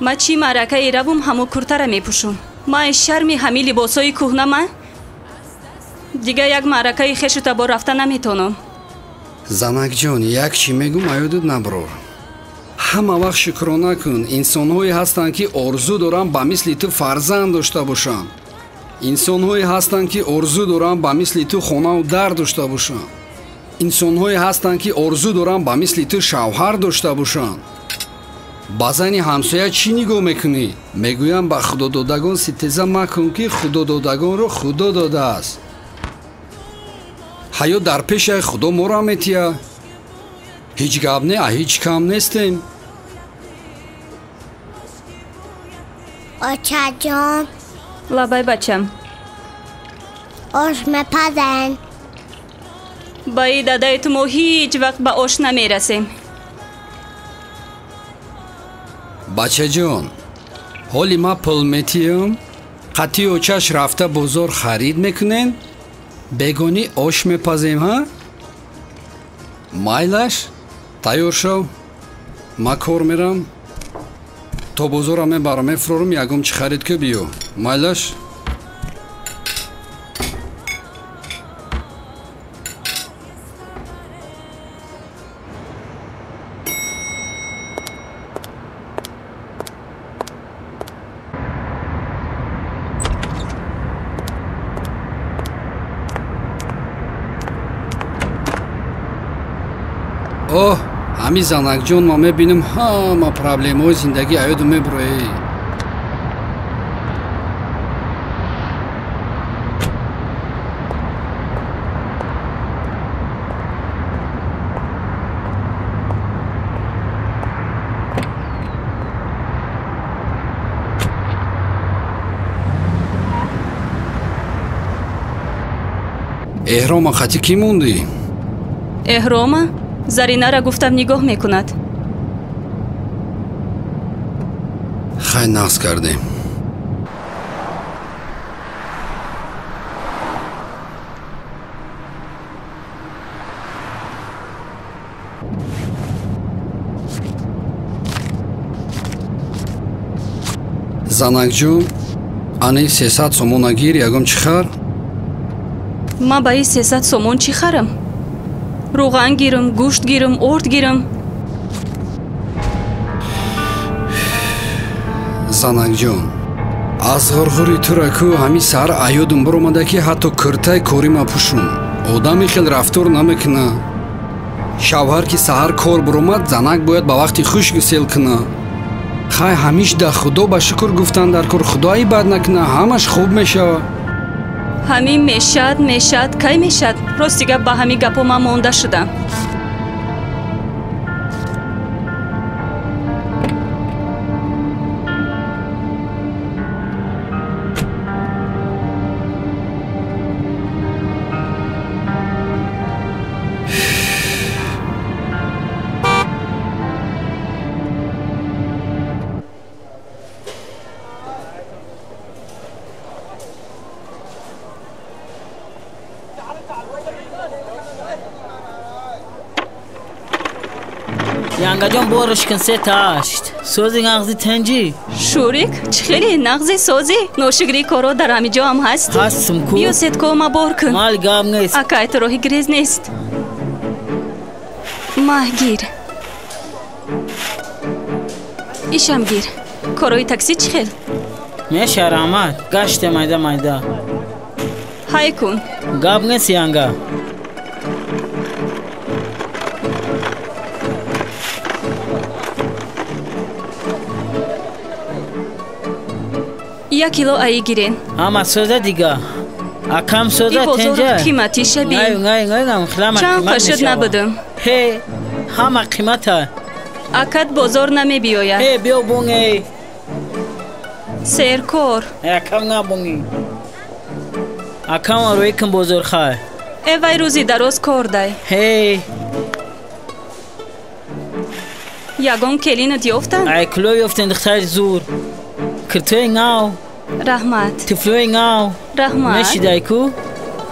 ма чӣ маъракае равум ҳамун куртара мепӯшум ма шарми ҳамин либосҳои кӯҳна ма дигар як маъракаи хешута бо рафта наметонам занакҷон як чӣ мегӯм аёдут наброр ҳама вақт шукрона кун инсонҳое ҳастанд ки орзу доранд ба мисли ту фарзанд дошта бошанд инсонҳое ҳастанд ки орзу доранд ба мисли ту хонаву дар дошта бошанд инсонҳое ҳастанд ки орзу доранд ба мисли ту шавҳар дошта бошанд ба зани ҳамсоя чӣ нигоҳ мекунӣ мегӯям ба худододагон ситеза макун ки худододагонро худо додааст ҳаёт дар пешаи худо моро метия ҳеҷ гап не а ҳеҷ кам нестем очаҷон лабай бачам ош мепазен با این دادایت ما هیچ وقت به آش نمیرسیم. بچه جان حالی ما پول میتیم قطعی اوچش رفته بزرگ خرید میکنین بگونی آش میپزیم ها؟ مایلش تایور شو ما کار میرم تا بزرگ همه برامه فرورم یکم چی خرید که بیو مایلش اوه همی زنک جون ما میبینیم همه پرابلم های زندگی عیدو میبروی احرام خطی کی موندی؟ احرام؟ زرینه را گفتم نگاه میکند. خیلی نقص کرده. زنک جون انی 300 سومون گیر یکم چی خر؟ ما با این 300 سومون چی خرم؟ روغن گیرم، گوشت گیرم، ارد گیرم. زنک جون از غرغوری تو رکو همی سر ایودم برومده که حتی کرتای کوری ما پوشون آدمی خیل رفتار نمیکنه شوهر که سهر کار برومد زنک باید با وقتی خوش گسیل کنه خواهی همیش ده خدا با شکر گفتن در کار خدایی بد نکنه همش خوب میشه همین میشد کی میشد راستیگه با همی گپو ما مونده شدم янга ҷон бораш кун се ташт сози нағзи танҷӣ шурик чӣ хеле нағзи созӣ ношигри коро дар ҳамиҷо ҳам ҳаст ҳастм ку биё сеткома бор кун мал гап нест акайт роҳи гирез нест маҳгир ишам гир корои таксӣ чӣ хел мешарамад гаште майда майда ҳай кун гап нест янга як кило аи гирен ама соза дига акам соза тенҷа қимати шаби чанд қашид набудам ҳама қимата акат бозор намебиёяд биё бунги серкор акам набунги акам рӯи кун бозор хай вай рӯзи дароз кор дай ягон келинат ёфтанд айкло ёфтанд духтари зур киртои нав раҳмат туфлои нав раҳмат мешидай ку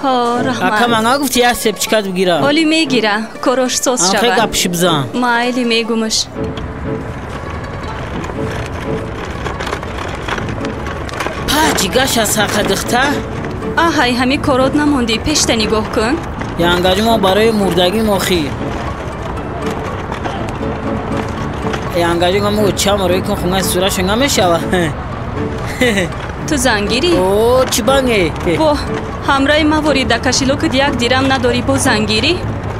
ҳо раҳмат акам ана гуфти як сепчикат бигира олӣ мегира корош соз шавад амхе гапши бизан майли мегумаш ҷигаша сақа духта аҳай ҳами корот намондӣ пешта нигоҳ кун янгаҷумо барои мурдагӣ мохӣ янгаҷумо чам рӯи кун хунгаи сурашо намешава ту зангирӣ чӣ банге воҳ ҳамраҳи мавори да кашилокат як дирам надорӣ бо зангирӣ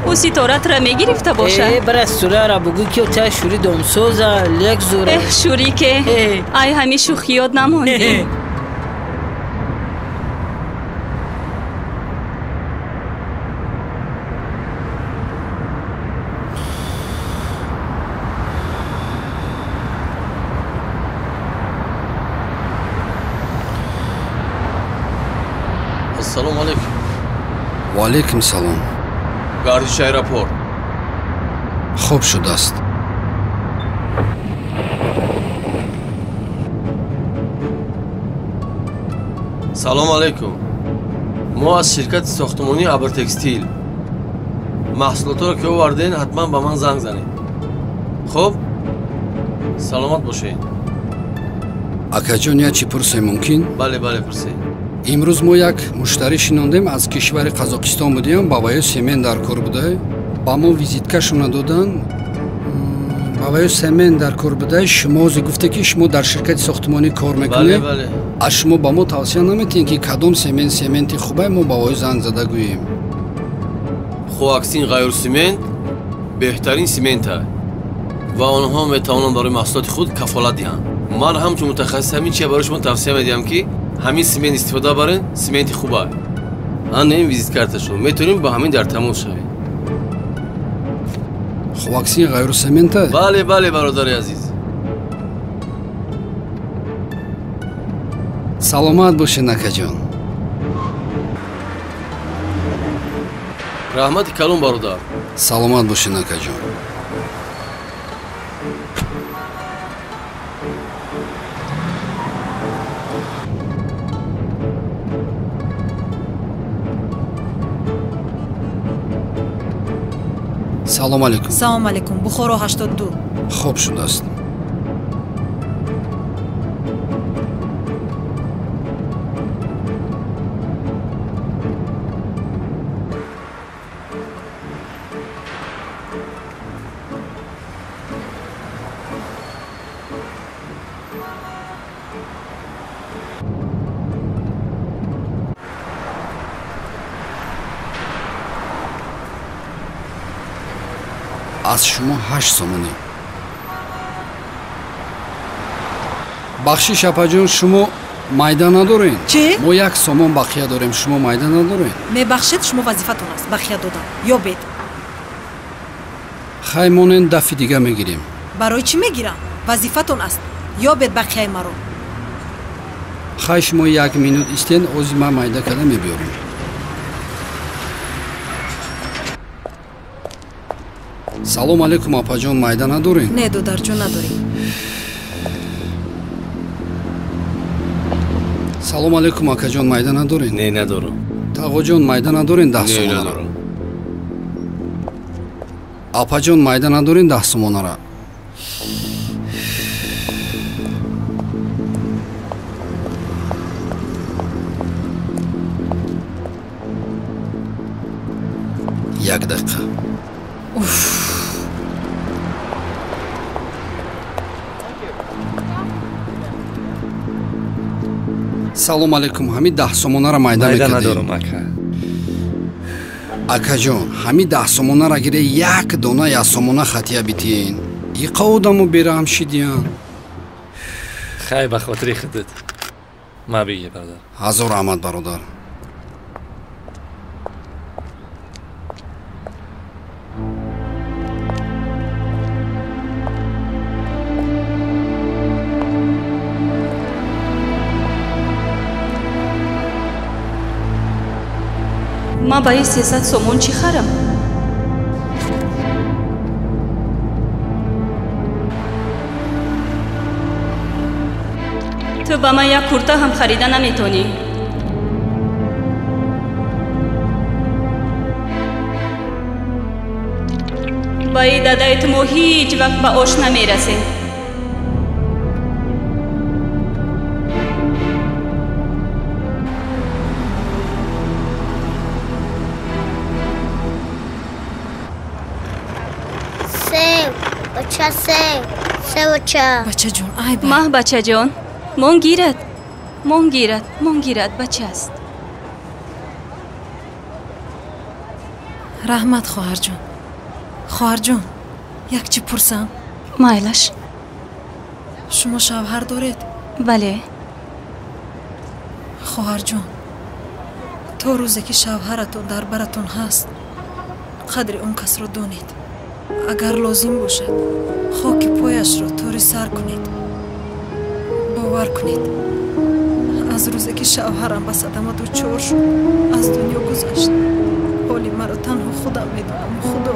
ӯ ситоратра мегирифта бошад бара сурара бугӯ ки та шӯри домсоза лек зура шӯрике ай ҳами шӯхиёт намондӣ салом алейкум ва алейкум салом گاردش ایرپورت. خوب شده است. سلام علیکم. ما از شرکت ساختمانی ابر تکستیل محصولات رو که آوردین حتما به من زنگ زنید. خب سلامت باشین. акаҷон як чӣ пурсе мумкин? бале бале пурсе. имрӯз мо як муштарӣ шинондем аз кишвари қазоқистон будем ба ваё семен дар кор будай ба мо визиткашона додан ба ваё семен дар кор будай шумо озе гуфте ки шумо дар ширкати сохтмонӣ кор мекунед. аз шумо ба мо тавсия наметиҳед ки кадом сементи хубай мо ба ваё занг зада гӯем. خوکسین غیر سیمنت بهترین سیمنت است و آنها میتوانند برای محصولات خود کفالت دهند. من هم چون متخصص همین چیه برای شما توصیه میدم که همین سیمنت استفاده برین. سیمنت خوبه. آن این ویزیت کارتشو میتونیم با همین در تماس شویم. خوکسین غیر سیمنت؟ بله بله برادر عزیز. سلامت باشین акаҷон. رحمت کلام برادر. سلامت باشین акаҷон. салом алейкум. салом алейкум. бухоро 82. хуб шудааст. аз шумо 8 сомонӣ. бахшиш апаҷон шумо майда надоред? чӣ? мо 1 сомон бақия дорем, шумо майда надоред? мебахшед, шумо вазифатон аст бақия додан. ёбед. хай монен дафи дига мегирем. барои чӣ мегирам? вазифатон аст. ёбед бақияи маро. хай шумо 1 минут истед, ози ман майда карда мебиёрем. салом алейкум апаҷон, майда надоред? не додарҷон, надорем. салом алейкум акаҷон, майда надоред? не надорам. тағоҷон, майда надоред? 10 сомонара. апаҷон, майда надоред? 10 сомонара. як дақиқа. салом алейкум, ҳамин 10 сомонара майда мекардем. майда надорам ака. акаҷон, ҳамин 10 сомонара гире як дона 1 сомона хатия битиен. иқа одамо берам шидиан. хай ба хотири худат. ма биги бародар. ҳазор раҳмат бародар. من با 300 سومون چی خرم؟ تو با من یک کرتا هم خریده نمیتونی. با این دادای تو هیچ وقت با آش نمیرسه. بچه جون، ای با ماه بچه جون، من گیرد بچه است. رحمت خواهر جون یک چی پرسم؟ مایلش. شما شوهر دارید؟ بله. خواهر جون، تو روزی که شوهرتون در براتون هست قدر اون کس رو دونید. اگر لازم باشد خاک پایش را طوری سر کنید. باور کنید از روزی که شوهرم به صدمه دچار شد از دنیا گذشت. حالی مرا تنها خودم میدونم. خدا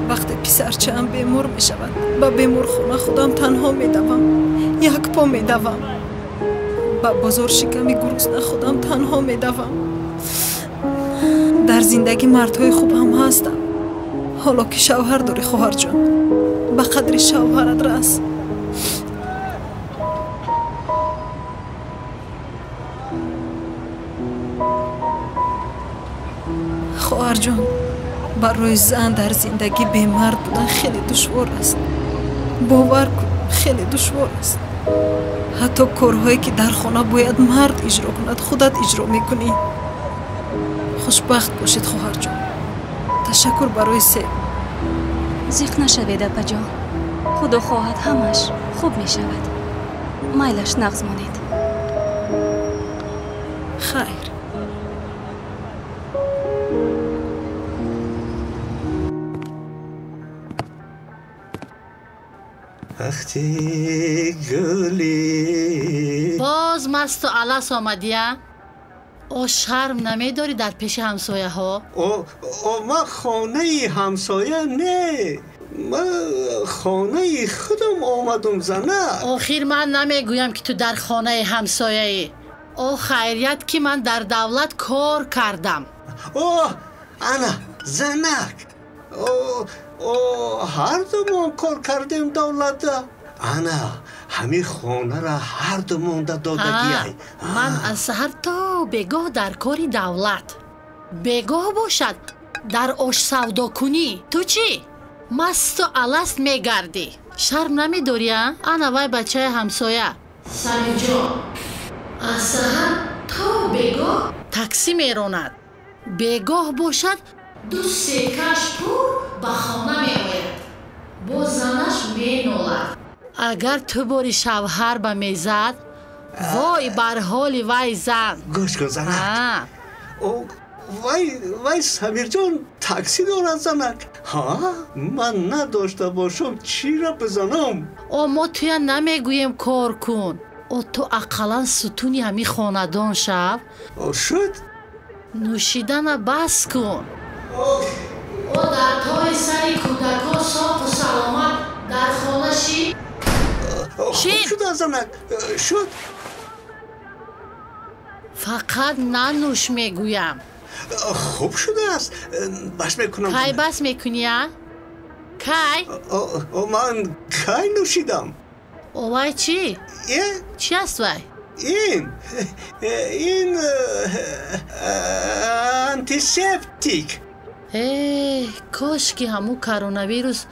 وقتی پسرچه‌ام بیمار می شود به بیمار خونه خودم تنها می دوم. یک پا می دوم به بازار شکمی گرسنه خودم تنها می دوم. در زندگی مردهای خوب هم هستم. حالا که شوهر داری خواهر جان به قدر شوهرت رس. خواهر جان برای زن در زندگی به مرد بودن خیلی دشوار است. باور کن خیلی دشوار است. حتی کارهایی که در خانه باید مرد اجرا کند خودت اجرا میکنی. خوشبخت باشید خواهر جان. تشکر برای سه. زیق نشوید اپا جان. خدا خواهد همش خوب می شود. مایلش نغز مانید. خیر. وقتی گلی باز مست و علس آمدیه؟ او شرم نمیداری در پیش همسایه ها؟ ما خانه همسایه نه، ما خانه خودم آمدم زنه. آخیر من نمیگویم که تو در خانه همسایه ای. او خیریت که من در دولت کار کردم. انا زنک هر دومان کار کردیم دولت. انا همین خانه را هر دومان دادگی. من از سحر تا بگاه در کاری دولت. بگاه باشد در آش سودا کنی. تو چی؟ مست و علست میگردی. شرم نمیداری؟ انا وای بچه همسایه سمی جان از سحر تا بگاه تاکسی میروند. بگاه باشد 2-3 کش پول به خانه میآید. با زنش مینالد. اگر تو باری شوهر به میزد وای بر حال وای زن. گوش کن زنک. وای سمیر جان تاکسی دارد زنک. من نداشته باشم چی را بزنم؟ ما توی نمیگویم کار کن. تو اقلا ستونی همی خاندان شو. شد؟ نوشیدن بس کن. در تای سری کودکان صاف و سلامت در خانه شی. شد زنک شد. فقط ننوش میگویم. خوب شده است. بس میکنم. کی بس میکنی؟ کی؟ من کی نوشیدم. وای چی؟ چی است وای؟ این انتیسپتیک. کاش که همون کرونا ویروس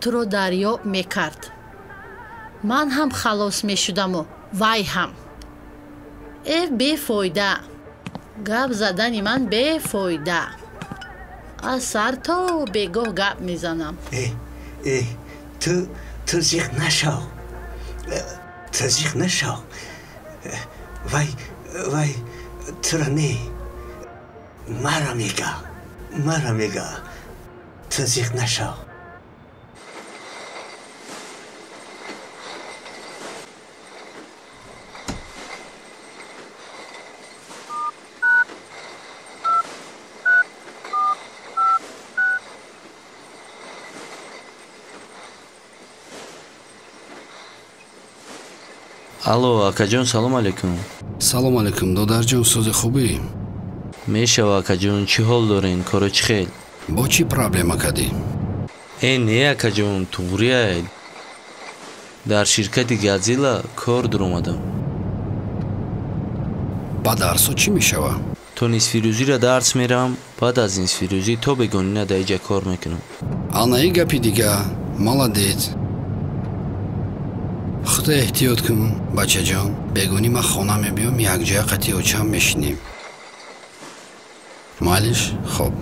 تو رو دریاب میکرد. من هم خلاص میشدم و وای هم. بیفایده. گپ زدنی من بیفایده. از سر تا بگاه گپ میزنم. تو زیق نشو. وای تو را نه. مرا میگه تو زیق نشو. алло акаҷон салом алайкум. салом алайкум додарҷон, сӯзи хубӣ? мешава акаҷон, чӣ ҳол дорен? коро чӣ хел? бо чӣ проблема кадӣ? не акаҷон, туғрияй. дар ширкати газила кор дуромадам. ба дарсо чӣ мешава? то нисфирӯзира дарс мерам, баъд аз нисфирӯзӣ то бегонина даиҷа кор мекунам. анаи гапи дига. молодец. худо эҳтиёт кун бачаҷон. бегонӣ ма хона мебиём, якҷоя қатъи очам мешинем. малиш хоб.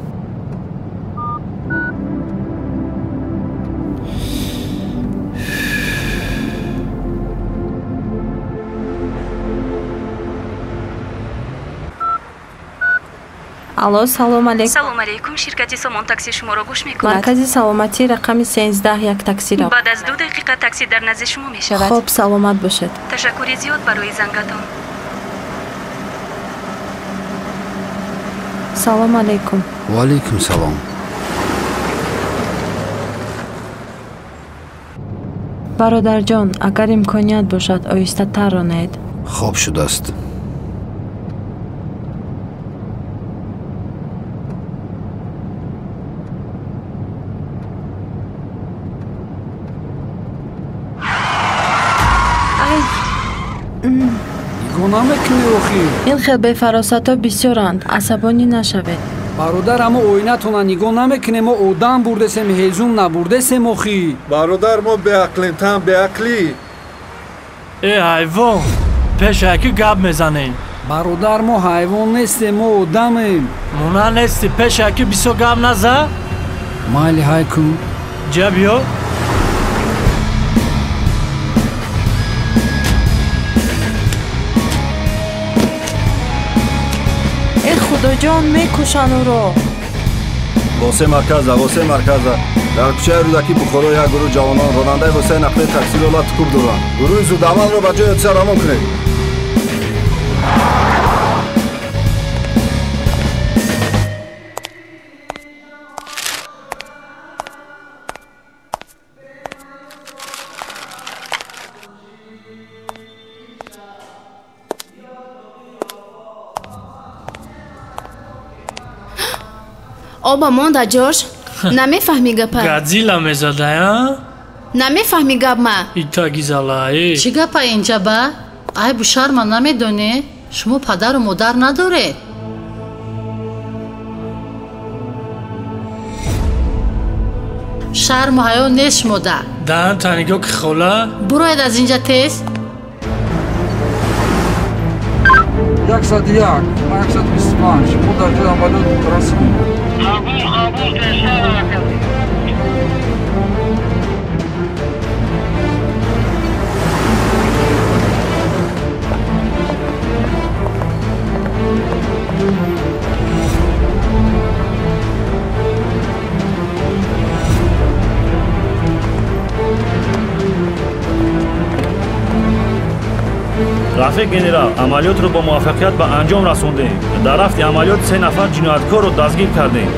алло, салом алейкум. салом алейкум. ширкати сомон такси шуморо гӯш мекунад. маркази саломатӣ рақами 13 як таксиро. баъд аз 2 дақиқа такси дар назди шумо мешавад. хоб, саломат бошед. ташаккури зиёд барои зангатон. салом алейкум. ва алейкум салом. бародарҷон, агар имконият бошад, оҳистатар ронед. хоб шудааст. нигоҳ намекунӣ охир. ин хел бефаросатҳо бисёранд, асабонӣ нашавед. бародар, ама оинатона нигоҳ намекунем, мо одам бурдесем, ҳезум набурдесем охи. бародар, мо беақлем, тан беақлӣ. ҳайвон, пешаки гап мезанем. бародар, мо ҳайвон нестем, мо одамем. муна нести, пешаки бисёр гап наза. майли ҳай кун. ҷа биё. худоҷон, мекушанд ӯро. восе марказа, восе марказа. дар кӯчаи рӯдакӣ бухоро як гурӯҳ ҷавонон ронандаи восаи нақлии таксиро ла тукуб доранд. гурӯҳи зудамалро ба ҷои ҳодиса равон кунед. оба монда ҷош намефаҳмӣ гапа гадзила мезадая намефаҳмӣ гапма итагизалаи чӣ гапа инҷа ба айбу шарма намедонӣ шумо падару модар надоред шарму ҳаё нест шумода дан таниго ки хола буроед аз инҷа тез 101 125 мо дар ҷои амалиёт расм рафиқ генерал, амалиётро бо муваффақият ба анҷом расондем. дар рафти амалиёт 3 нафар ҷинояткорро дастгир кардем.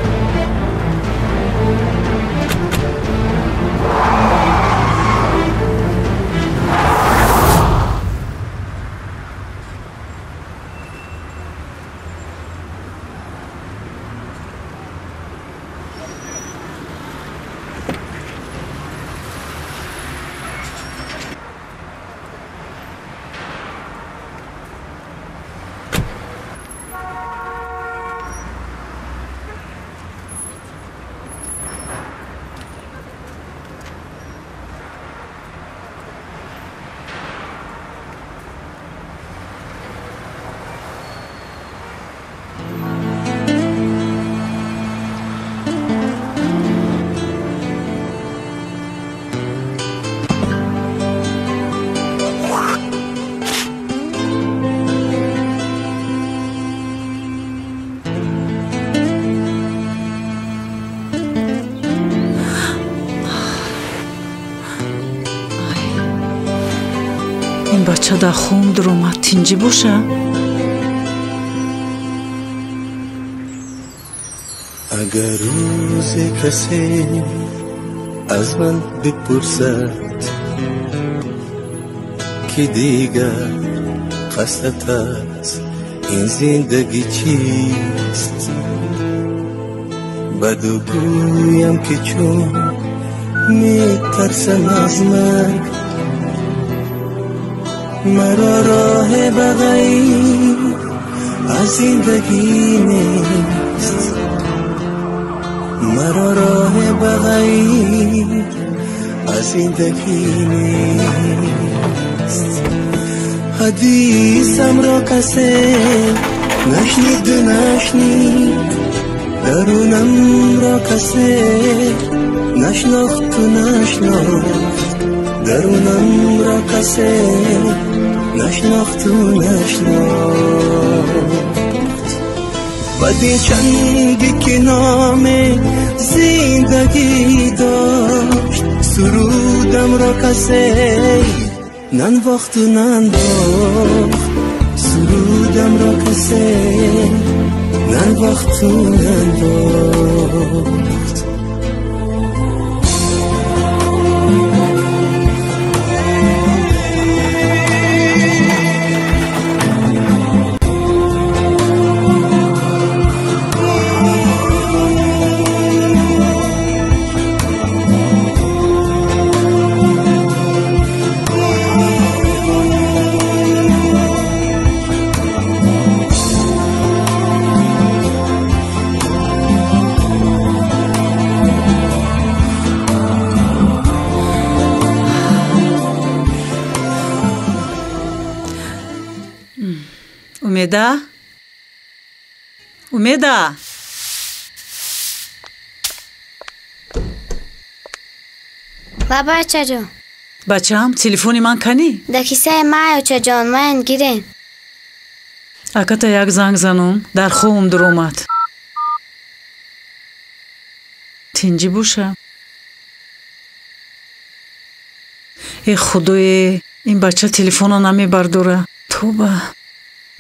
ин бача дар хум дуромад тинҷӣ боша اگر روز کسی از من بپرسد که دیگر قصدت است این زندگی چیست بدو گویم که چون میترسم از مرگ مرا راه بغیر از زندگی نیست مرا راه بغیر از زندگی نیست حدیثم را کسی نشنید و نشنید درونم را کسی نشناخت و نشناخت درونم را کسی نشناخت و نشناخت بدی چندی که نام زندگی داشت سرودم را کسی ننواخت و ننواخت سرودم را کسی ننواختون انداخت умеда بابا چجا бачаам телефони ман канӣ در کیسه ما چجا من گیرین аката як занг занум дар хобам дуромад тинҷӣ боша э худое ин бача телефона намебардора тоба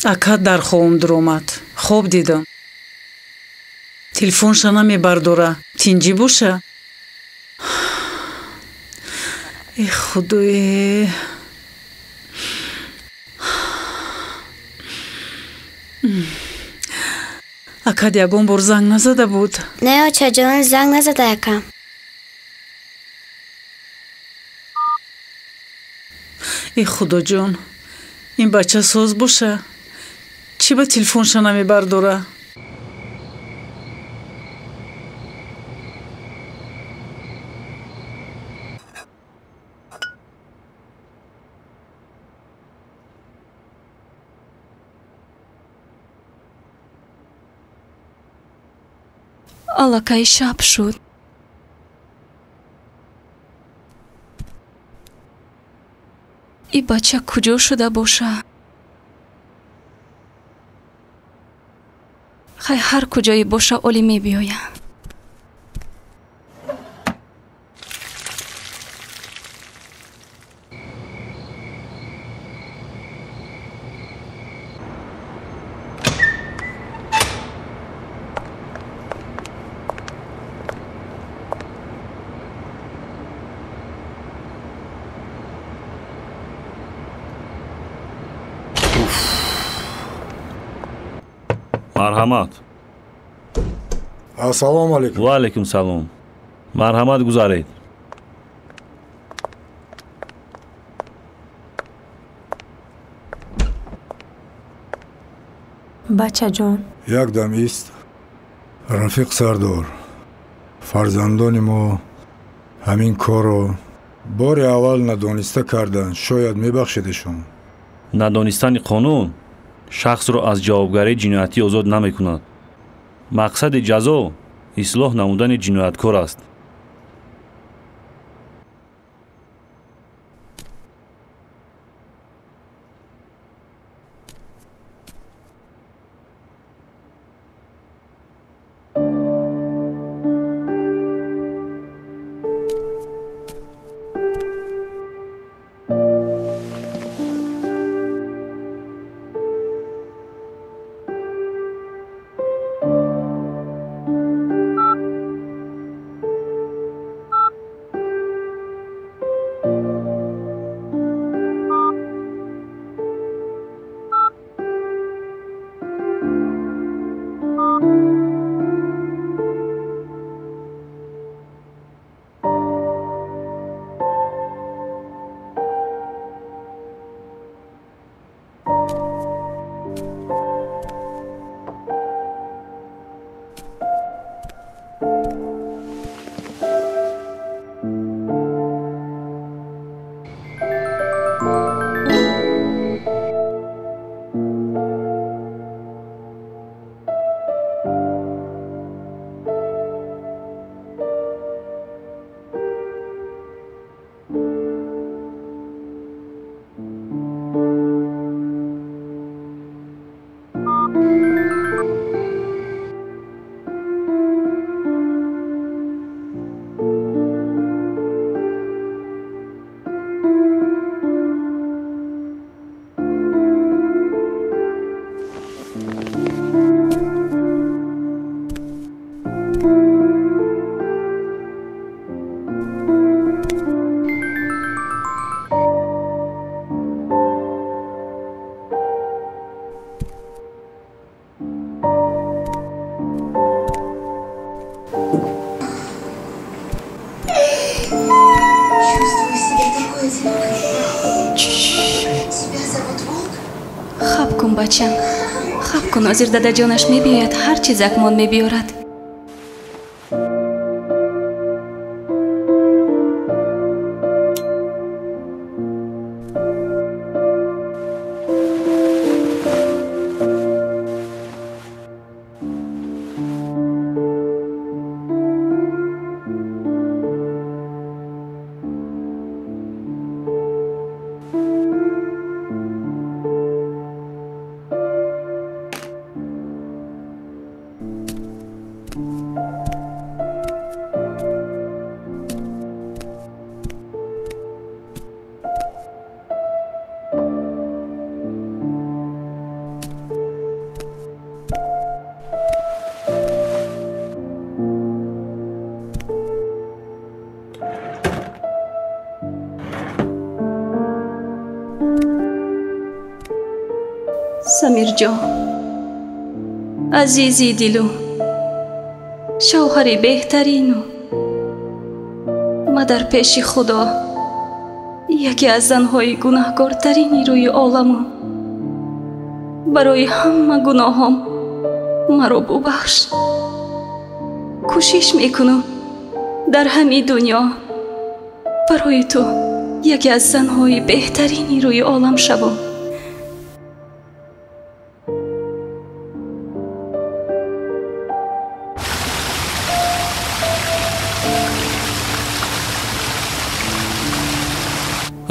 акат дар хобам дуромад хоб дидам телефонша намебардора тинҷӣ боша э худое акад ягон бор занг назада буд نه چجا زنگ نزده یکم ای خدا جان این بچه ساز باشه چی با تلفونش نمیبرداره аллакай шаб шуд и бача куҷо шуда боша хай ҳар куҷое боша оли мебиёя марҳамат ассалому алайкум ва алайкум салом марҳамат гузаред бачаҷон як дам ист рафиқ сардор фарзандони мо ҳамин корро бори аввал надониста карданд шояд мебахшедешон надонистани қонун шахсро аз ҷавобгарии ҷиноятӣ озод намекунад мақсади ҷазо ислоҳ намудани ҷинояткор аст کن بچم. خب کن آزیر داده جانش میبیاید هر چیز اکمان میبیارد. سمیر جان عزیزی دلو شوهر بهترینو ما در پیش خدا یکی از زنهای گناهکارترینی روی عالمو برای همه گناهام مرا ببخش. کوشش میکنم در همه دنیا برای تو یکی از زنهای بهترینی روی عالم شوم.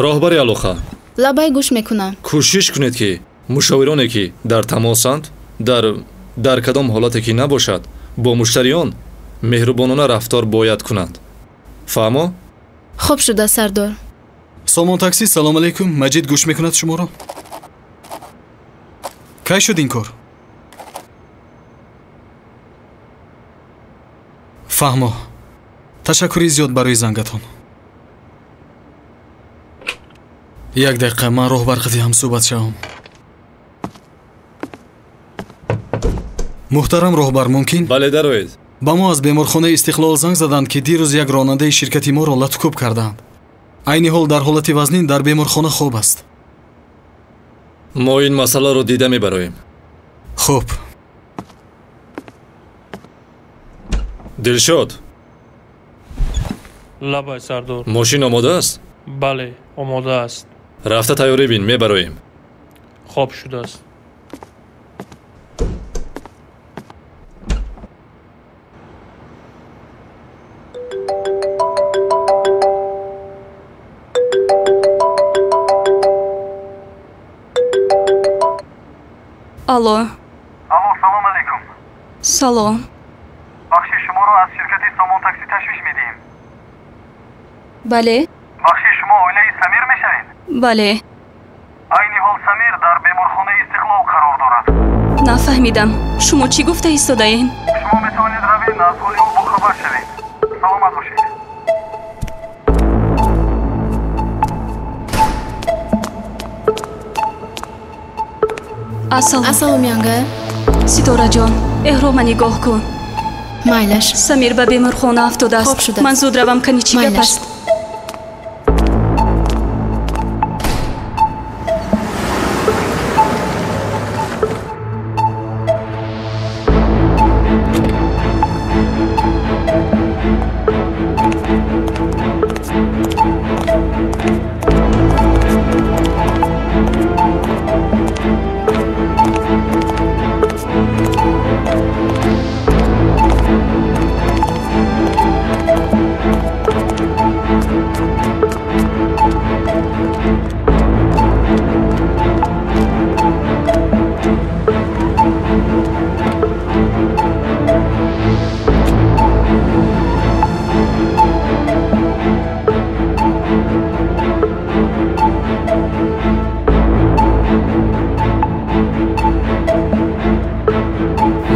роҳбари алоха лабай гӯш мекунам. кӯшиш кунед ки мушовироне ки дар тамосанд дар кадом ҳолате ки набошад бо муштариён меҳрубонона рафтор бояд кунанд. фаҳмо? хуб шуда сардор. сомон такси. салом алейкум. маҷид гӯш мекунад шуморо. кай шуд ин кор? фаҳмо. ташаккури зиёд барои зангатон. як дақиқа ман роҳбар қидиам суҳбат шавам. муҳтарам роҳбар мумкин? бале дароед. ба мо аз беморхонаи истиқлол занг заданд ки дирӯз як ронандаи ширкати моро латукӯб карданд. айни ҳол дар ҳолати вазнин дар беморхона хоб аст. мо ин масъаларо дида мебароем. хуб. дилшод. лабай сардор. мошин омода аст? бале омода аст. рафта тайёрӣ бин, мебароем. хоб шудааст. алло. алло, салом алейкум. салом. бахши шуморо аз ширкати сомон такси ташвиш медиҳем. бале. бахши шумо оилаи самир мешавед? бале. айни ҳол самир дар беморхонаи истиқлол қарор дорад. нафаҳмидам. шумо чӣ гуфта истодаен? шумо метавонед равед аз ҳоли ӯ бохабар шавед. саломат бошед. ассалом янга. ситораҷон эҳрома нигоҳ кун. майлаш. самир ба беморхона афтодааст. хоб шудааст. ман зуд равам кани чӣ гап аст?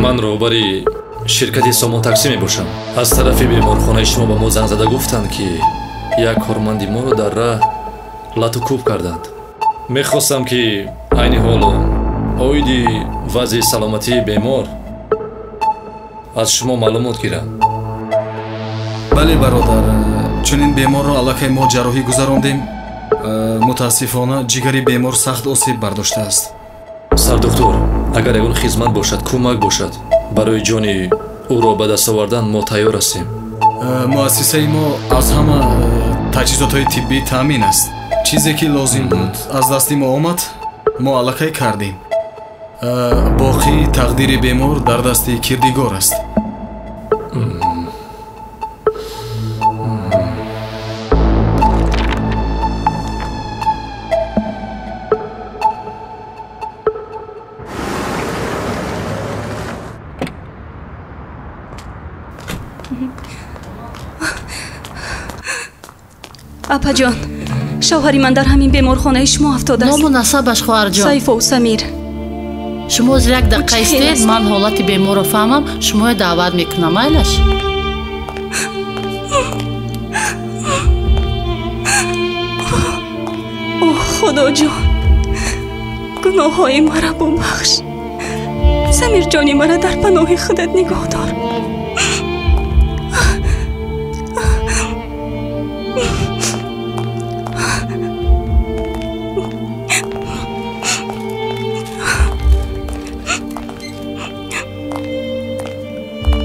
ман роҳбари ширкати сомон такси мебошам. аз тарафи беморхонаи шумо ба мо занг зада гуфтанд ки як корманди моро дар раҳ латукӯб карданд. мехостам ки айни ҳол оиди вазъи саломатии бемор аз шумо маълумот гирам. бале бародар, чунин беморро аллакай мо ҷарроҳӣ гузарондем. мутаассифона ҷигари бемор сахт осеб бардоштааст. сардухтур агар ягон хизмат бошад кӯмак бошад барои ҷони ӯро ба даст овардан мо тайёр ҳастем. муассисаи мо аз ҳама таҷҳизотҳои тиббӣ таъмин аст. чизе ки лозим буд аз дасти мо омад мо аллакай кардем. боқӣ тақдири бемор дар дасти кирдигор аст. апаҷон, шавҳари ман дар ҳамин беморхонаи шумо афтодааст. ному насабаш хоҳарҷон. сайфу самир. шумо ҳозир як дақиқа истед, ман ҳолати беморро фаҳмам, шуморо даъват мекунам, майлаш? оҳ худоҷон, гуноҳҳои мара бубахш. самир ҷони мара дар паноҳи худат нигоҳ дор.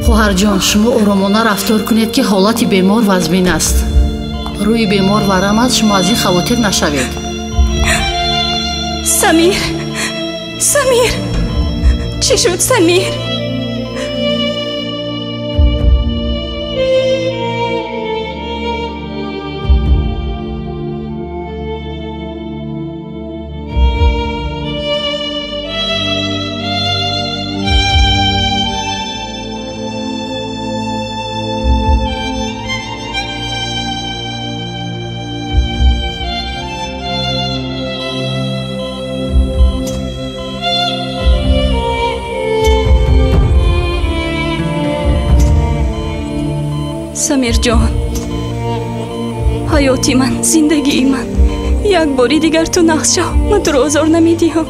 хоҳарҷон, шумо оромона рафтор кунед ки ҳолати бемор вазмин аст. рӯи бемор варам аст, шумо аз ин хавотир нашавед. самир, самир, чӣ шуд самир? самирҷон, ҳаёти ман, зиндагии ман, як бори дигар ту нақс шав. ман туро озор намедиҳам.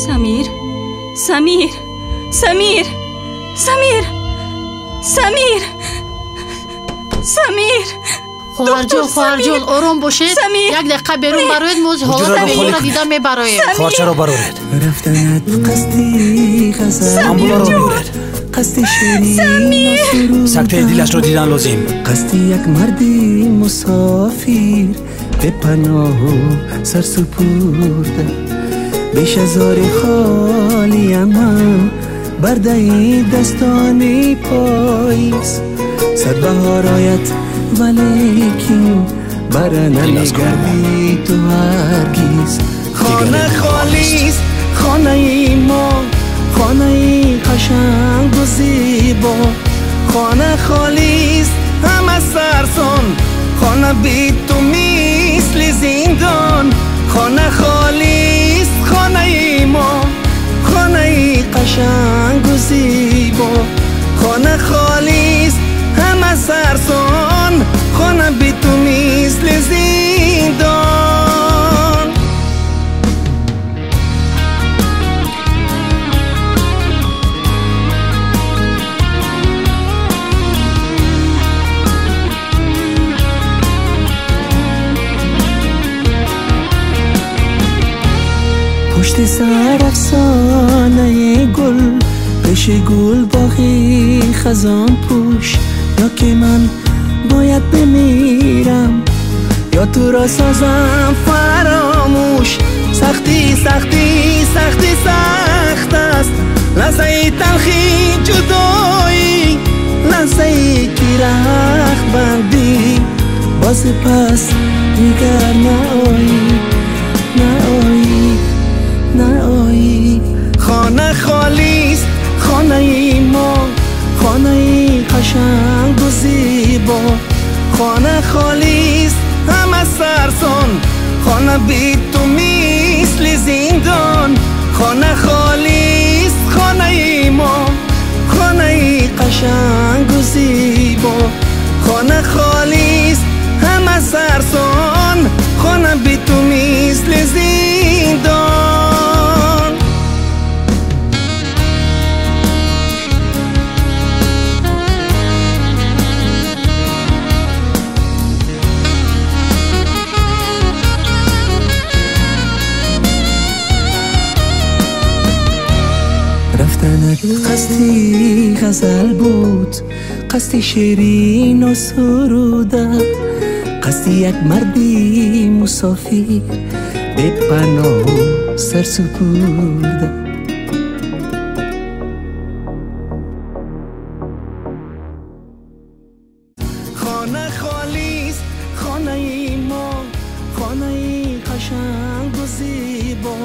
самир, самир, самир, самир, самир, самир. хоҳарҷон, ором бошед. як дақиқа берун бароед, мо ҳолати беморро дида мебароем. хоҳарчаро бароред. рафтанат қасди ғазаб амбуларо биёред. қасди ширин сактаи дилашро дидан лозим. қасди як марди мусофир бепаноҳу сарсупурда беш аз ори холиаман бардаи дастони поис сад баҳор ояд валекин бара намегардӣ ту ҳаргиз. хона холист хонаи мо, хонаи қашангу зебо. хона холист ҳама сарсон, хона би ту мисли зиндон. хона холист хонаи мо, хонаи қашангу зебо. хона холист ҳама сарсон, хона би ту мисли зиндон. پشت سر افسانه گل، پیش گل باغی خزان پوش. یا که من باید بمیرم یا تو را سازم فراموش. سختی سختی سختی سخت است، لحظه تلخی جدایی، لحظه که رخت بندی باز پس دیگر نایی نایی نایی. خانه خالیست خانه ای ما، خانه ای قشنگ و زیبا. خانه خالیست همه سرسان، خانه بی تو مثل زندان. خانه خالیست خانه ای ما، خانه ای قشنگ و زیبا. خانه خالیست همه سرسان، خانه بی تو مثل زندان. قصدی غزل بود، قصدی شیرین و سروده، قصدی یک مردی مسافر به پناه و سر سپرده. خانه خالیست، خانه ما، خانه قشنگ و زیبا،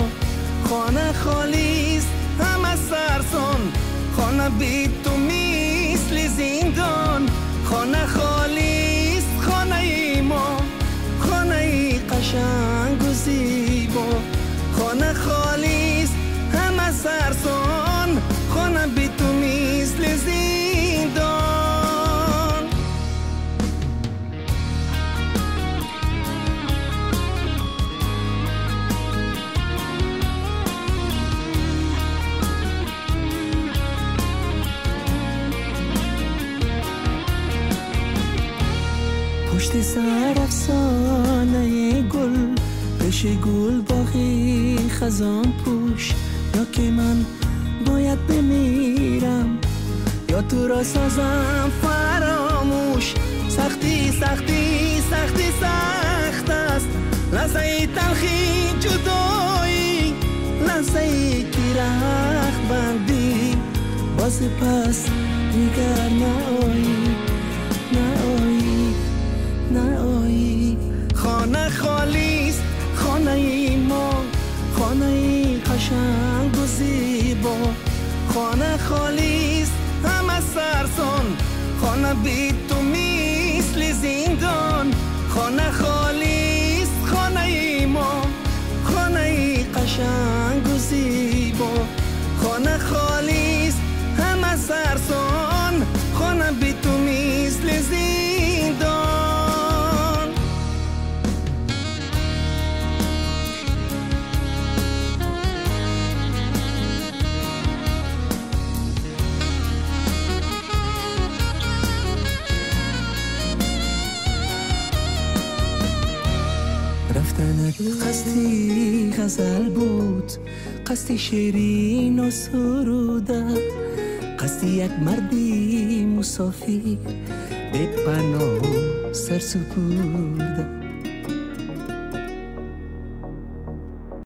خانه خالیست همه سرسان، خانه بی تو مثل زندان، خانه خالیست خانه ما، خانه قشنگ و زیبا، خانه خالیست همه سرسان، خانه بی تو مثل زندان. پشت سر افسانه گل، پیش گل باغی خزان پوش، یا که من باید بمیرم یا تو را سازم فراموش. سختی سختی سختی سخت است، لحظه تلخی جدایی، لحظه که رخت بندی، باز پس دیگر نایی نایی نایی. خانه خالیست خانه ما، خانه قشنگ و زیبا، خانه خالیست همه سرسان، خانه بی تو مثل زندان، خانه خالیست خانه ما، خانه قشنگ و زیبا، خانه خالیست همه سرسان، خانه بی تو مثل زندان. رفتنت قصدی غزل بود، قصدی شیرین و سروده، قصدی یک مردی مسافر به پناه و سر سپرده.